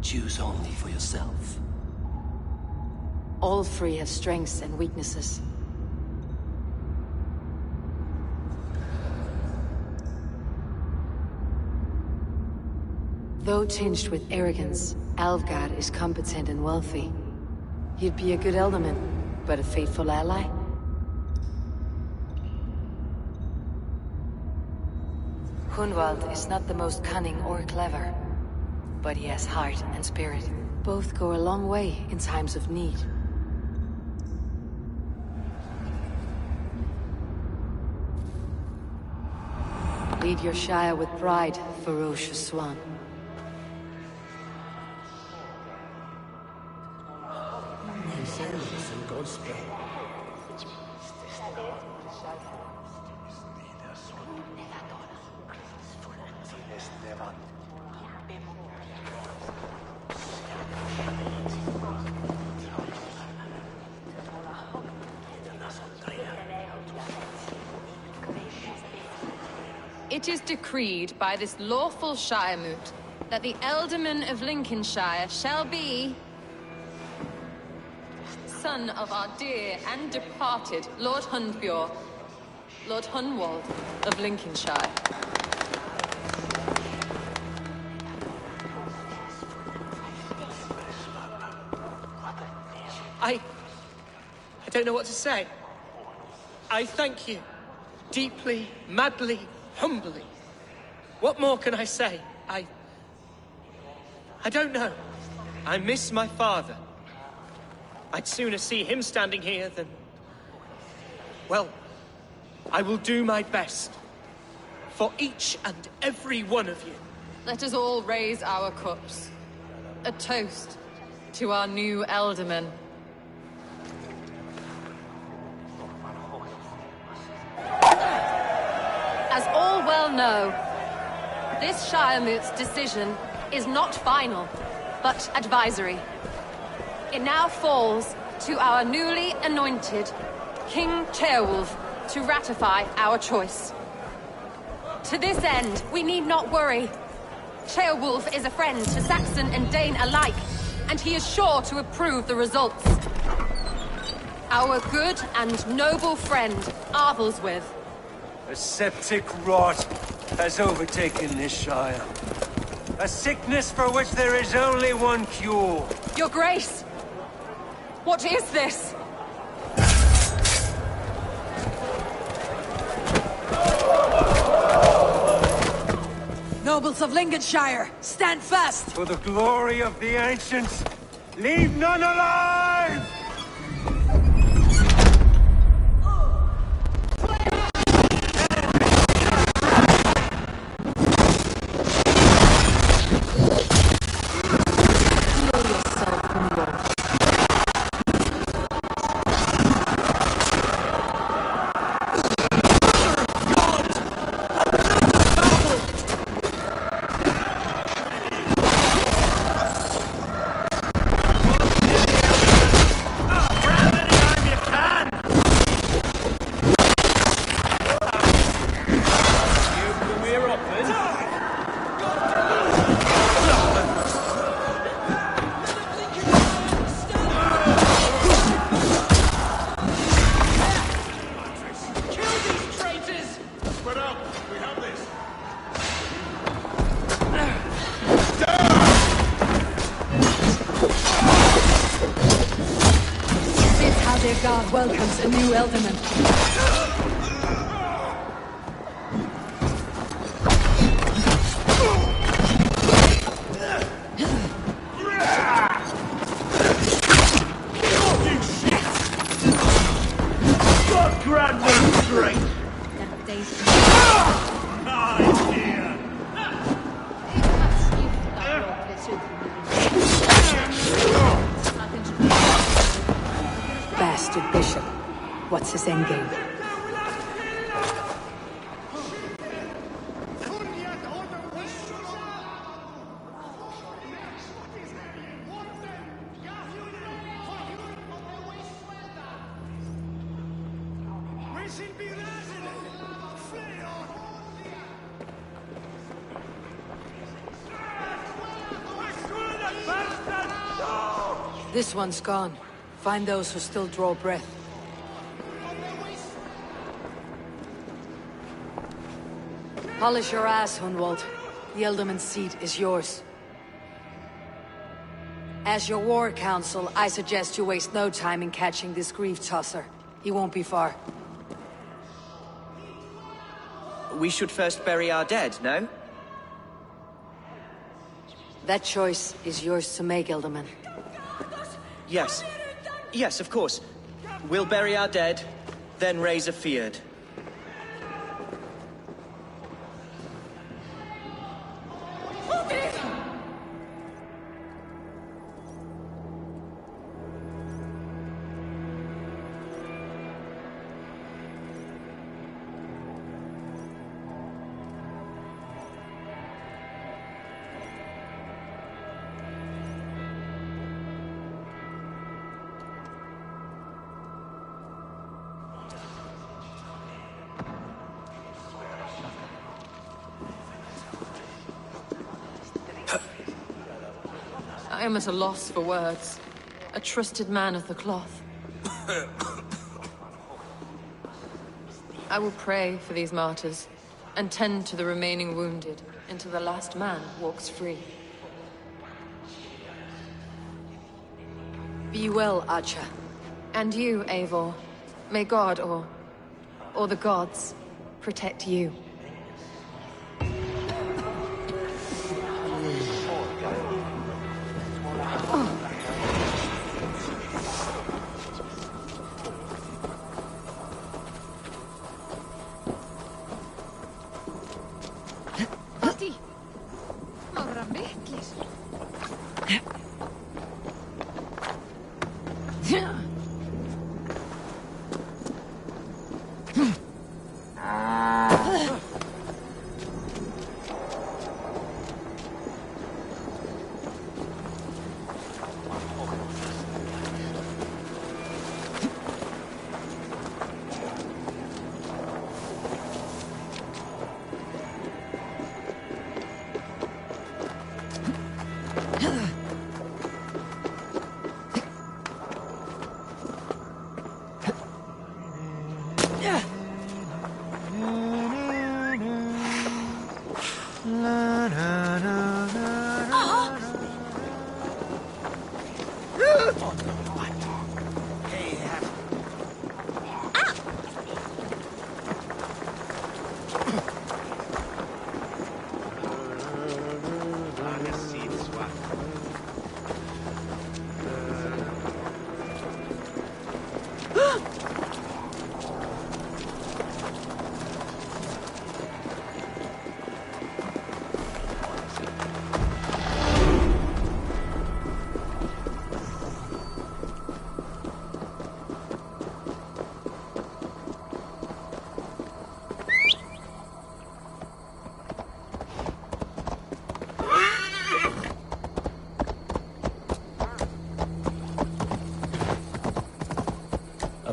Speaker 23: Choose only for yourself.
Speaker 8: All three have strengths and weaknesses.
Speaker 1: Though tinged with arrogance, Alvgard is competent and wealthy. He'd be a good Ealdorman, but a faithful ally? Hunwald is not the most cunning or clever, but he has heart and spirit. Both go a long way in times of need. Lead your Shire with pride, ferocious swan.
Speaker 16: It is decreed by this lawful Shiremoot that the Ealdorman of Lincolnshire shall be son of our dear and departed Lord Hundbjorn, Lord Hunwald of Lincolnshire.
Speaker 10: I don't know what to say. I thank you. Deeply, madly, humbly. What more can I say? I don't know. I miss my father. I'd sooner see him standing here than... Well, I will do my best. For each and every one of you.
Speaker 16: Let us all raise our cups. A toast to our new Ealdorman. As all well know, this Shiremoot's decision is not final, but advisory. It now falls to our newly anointed King Ceolwulf to ratify our choice. To this end, we need not worry. Ceolwulf is a friend to Saxon and Dane alike, and he is sure to approve the results. Our good and noble friend, Arthelswith.
Speaker 13: A septic rot has overtaken this shire. A sickness for which there is only one cure.
Speaker 16: Your Grace! What is this?
Speaker 8: Nobles of Lincolnshire, stand fast!
Speaker 13: For the glory of the ancients, leave none alive!
Speaker 8: God welcomes a new Ealdorman.
Speaker 1: Bastard bishop. What's his endgame?
Speaker 8: This one's gone. Find those who still draw breath.
Speaker 1: Polish your ass, Hunwald. The Ealdorman's seat is yours.
Speaker 8: As your war council, I suggest you waste no time in catching this grief tosser. He won't be far.
Speaker 10: We should first bury our dead, no?
Speaker 8: That choice is yours to make, Ealdorman.
Speaker 10: Yes. Yes, of course. We'll bury our dead, then raise a feared.
Speaker 16: I am at a loss for words. A trusted man of the cloth. I will pray for these martyrs, and tend to the remaining wounded, until the last man walks free.
Speaker 8: Be well, Archer.
Speaker 16: And you, Eivor. May God, or the gods, protect you.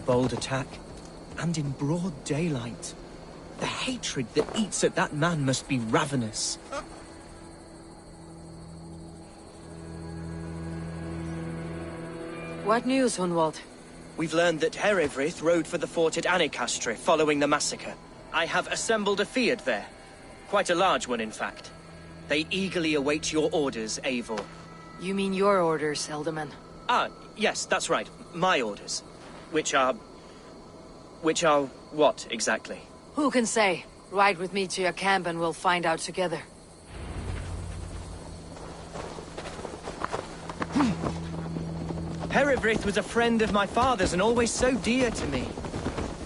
Speaker 10: Bold attack, and in broad daylight. The hatred that eats at that man must be ravenous.
Speaker 8: What news, Hunwald?
Speaker 10: We've learned that Herefrith rode for the fort at Anecastre following the massacre. I have assembled a feared there. Quite a large one, in fact. They eagerly await your orders, Eivor.
Speaker 8: You mean your orders, Ealdorman?
Speaker 10: Ah, yes, that's right. My orders. Which are what, exactly?
Speaker 8: Who can say? Ride with me to your camp and we'll find out together.
Speaker 10: Herefrith was a friend of my father's and always so dear to me.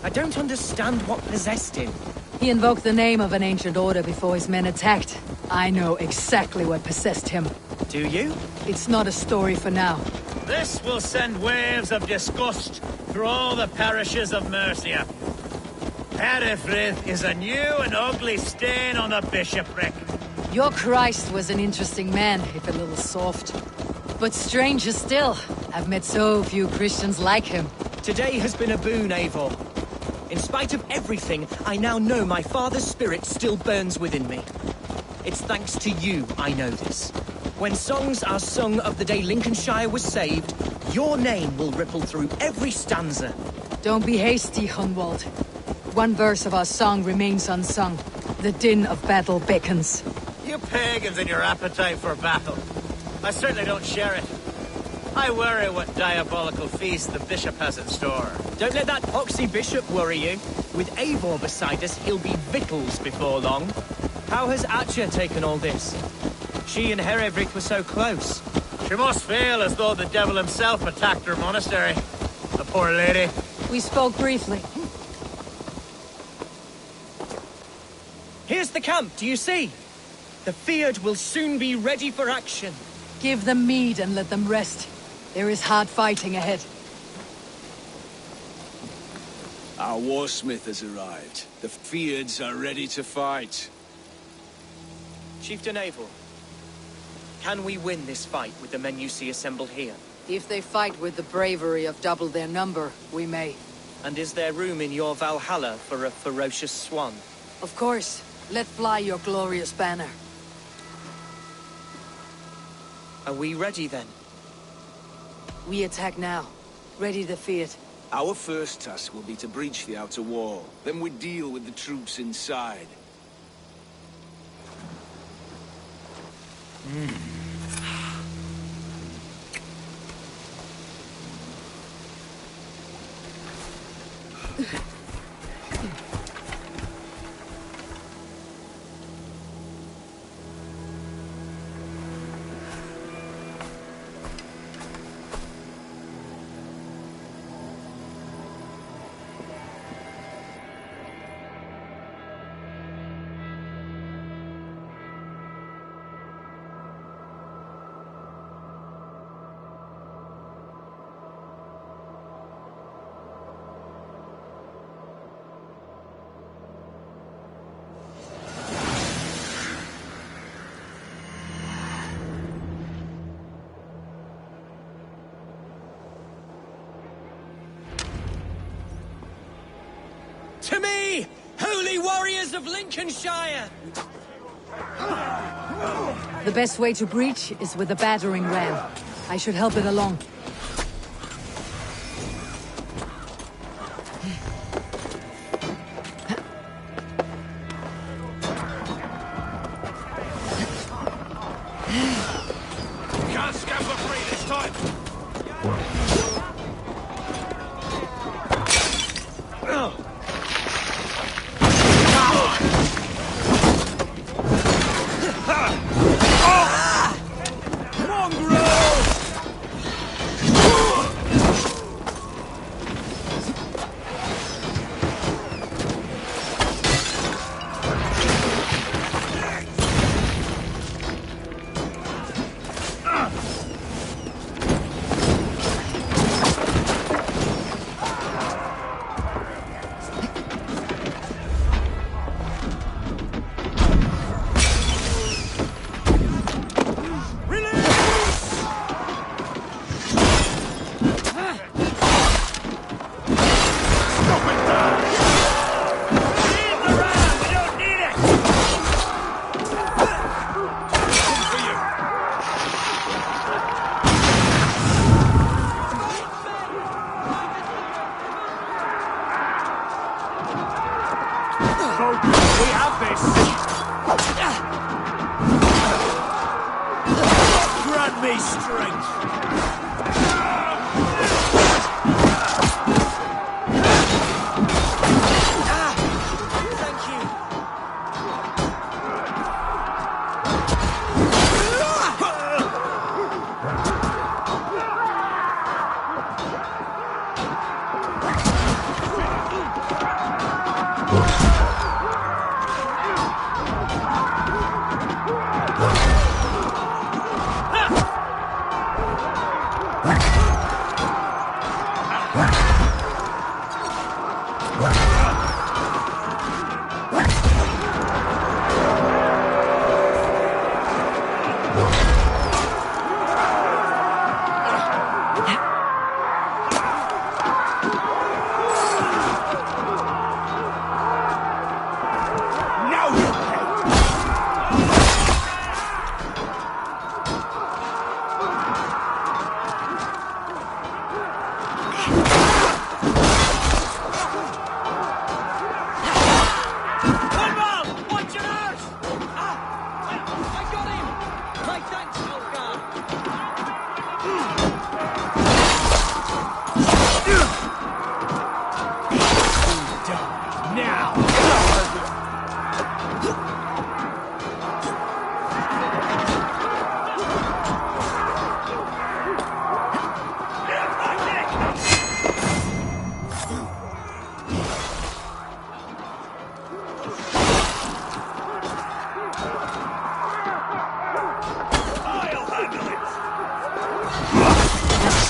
Speaker 10: I don't understand what possessed him.
Speaker 8: He invoked the name of an ancient order before his men attacked. I know exactly what possessed him.
Speaker 10: Do you?
Speaker 8: It's not a story for now.
Speaker 20: This will send waves of disgust through all the parishes of Mercia. Herefrith is a new and ugly stain on the bishopric.
Speaker 8: Your Christ was an interesting man, if a little soft. But stranger still, I've met so few Christians like him.
Speaker 10: Today has been a boon, Eivor. In spite of everything, I now know my father's spirit still burns within me. It's thanks to you I know this. When songs are sung of the day Lincolnshire was saved, your name will ripple through every stanza.
Speaker 8: Don't be hasty, Hunwald. One verse of our song remains unsung. The din of battle beckons.
Speaker 20: You pagans and your appetite for battle. I certainly don't share it. I worry what diabolical feast the bishop has in store.
Speaker 10: Don't let that poxy bishop worry you. With Eivor beside us, he'll be victuals before long. How has Atcha taken all this? She and Herefrith were so close.
Speaker 20: She must feel as though the devil himself attacked her monastery. The poor lady.
Speaker 8: We spoke briefly.
Speaker 10: Here's the camp, do you see? The Fyrd will soon be ready for action.
Speaker 8: Give them mead and let them rest. There is hard fighting ahead.
Speaker 13: Our warsmith has arrived. The Fyrds are ready to fight.
Speaker 10: Chieftain Eivor, can we win this fight with the men you see assembled here?
Speaker 8: If they fight with the bravery of double their number, we may.
Speaker 10: And is there room in your Valhalla for a ferocious swan?
Speaker 8: Of course. Let fly your glorious banner.
Speaker 10: Are we ready then?
Speaker 8: We attack now. Ready to Fyrd.
Speaker 13: Our first task will be to breach the outer wall. Then we deal with the troops inside.
Speaker 10: To me, holy warriors of Lincolnshire!
Speaker 8: The best way to breach is with a battering ram. I should help it along.
Speaker 6: Can't scamper free this time!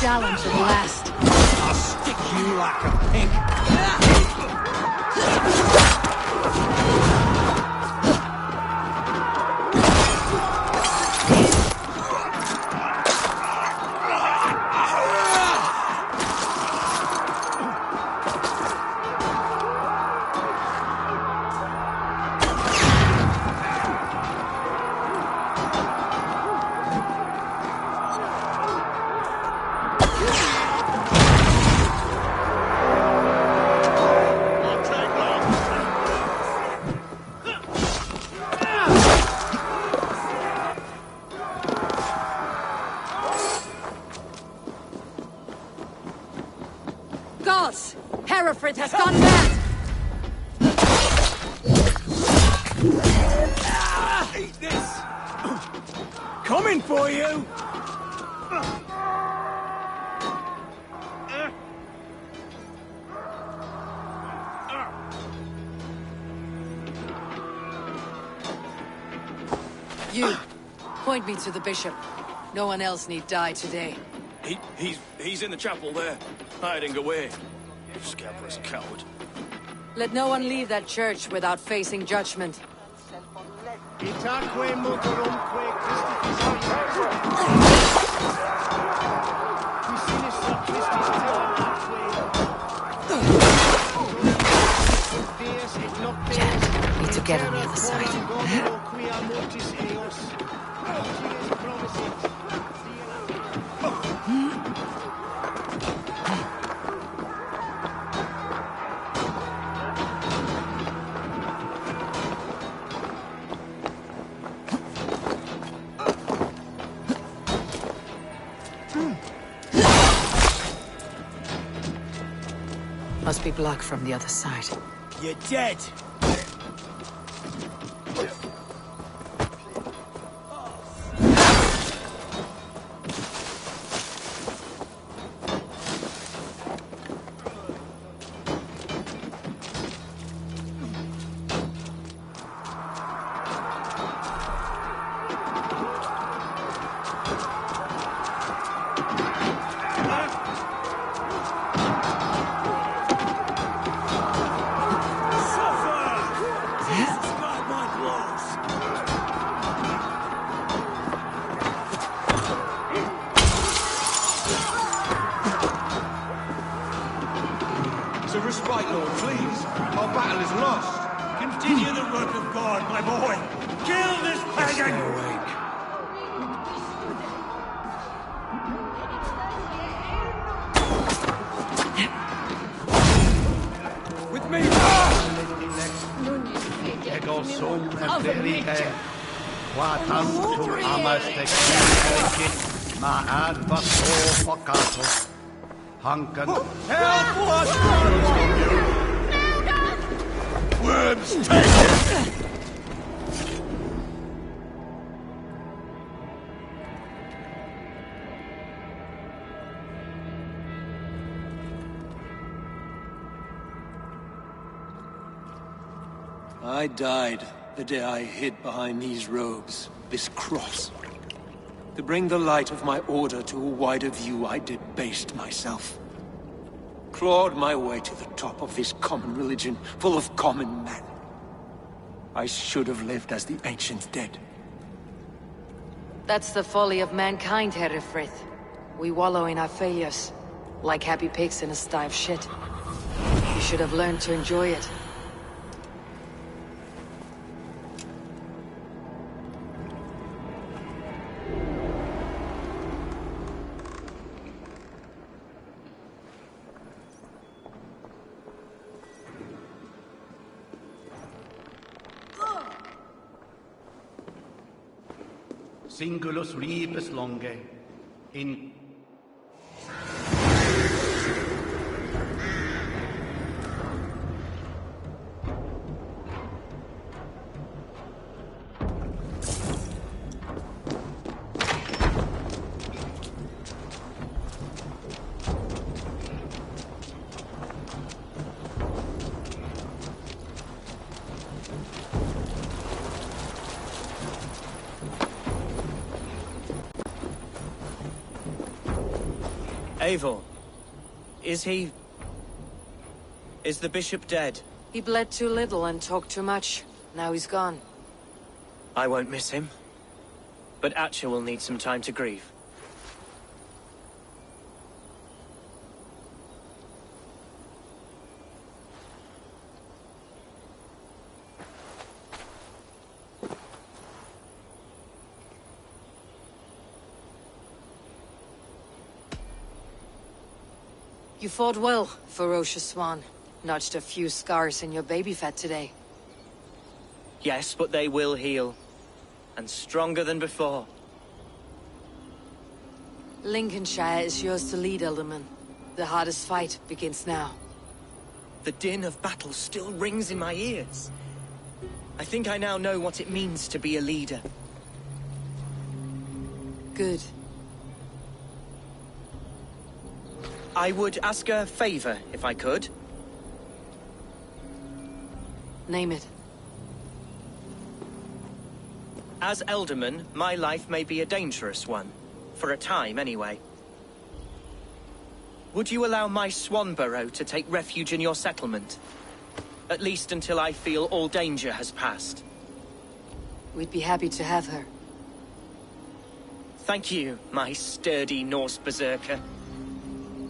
Speaker 8: challenge at last.
Speaker 13: I'll stick you like a pig.
Speaker 8: Gods! Herefrith has gone mad!
Speaker 13: Eat this! Coming for you!
Speaker 8: You, point me to the bishop. No one else need die today.
Speaker 14: He's in the chapel there, hiding away. Scabrous coward.
Speaker 8: Let no one leave that church without facing judgment.
Speaker 1: Jack, need to get on the other side. Must be blocked from the other side.
Speaker 13: You're dead! Respite, Lord, please. Our battle is lost. Continue the work of God, my boy. Kill this pagan! Stay awake. With me!
Speaker 3: Ego sum verite, quatantum amaste quid ma advaso focato. Hunken.
Speaker 13: Help us! Worms, take it!
Speaker 7: I died the day I hid behind these robes, this cross. To bring the light of my order to a wider view, I debased myself. Clawed my way to the top of this common religion, full of common men. I should have lived as the ancient dead.
Speaker 8: That's the folly of mankind, Herefrith. We wallow in our failures, like happy pigs in a sty of shit. You should have learned to enjoy it.
Speaker 3: Singulus rebus longe, in
Speaker 10: Eivor, is he... is the bishop dead?
Speaker 8: He bled too little and talked too much. Now he's gone.
Speaker 10: I won't miss him. But Atcha will need some time to grieve.
Speaker 8: You fought well, ferocious swan. Notched a few scars in your baby fat today.
Speaker 10: Yes, but they will heal. And stronger than before.
Speaker 8: Lincolnshire is yours to lead, Ealdorman. The hardest fight begins now.
Speaker 10: The din of battle still rings in my ears. I think I now know what it means to be a leader.
Speaker 8: Good.
Speaker 10: I would ask a favor, if I could.
Speaker 8: Name it.
Speaker 10: As Ealdorman, my life may be a dangerous one. For a time, anyway. Would you allow my swan burrow to take refuge in your settlement? At least until I feel all danger has passed.
Speaker 8: We'd be happy to have her.
Speaker 10: Thank you, my sturdy Norse berserker.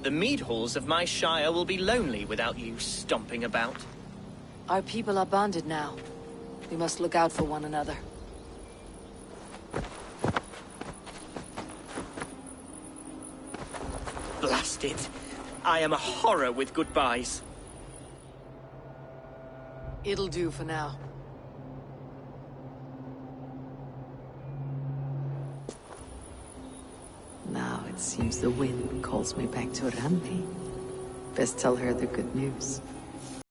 Speaker 10: The mead halls of my shire will be lonely without you stomping about.
Speaker 8: Our people are bonded now. We must look out for one another.
Speaker 10: Blast it. I am a horror with goodbyes.
Speaker 8: It'll do for now. Now it seems the wind calls me back to Randi. Best tell her the good news.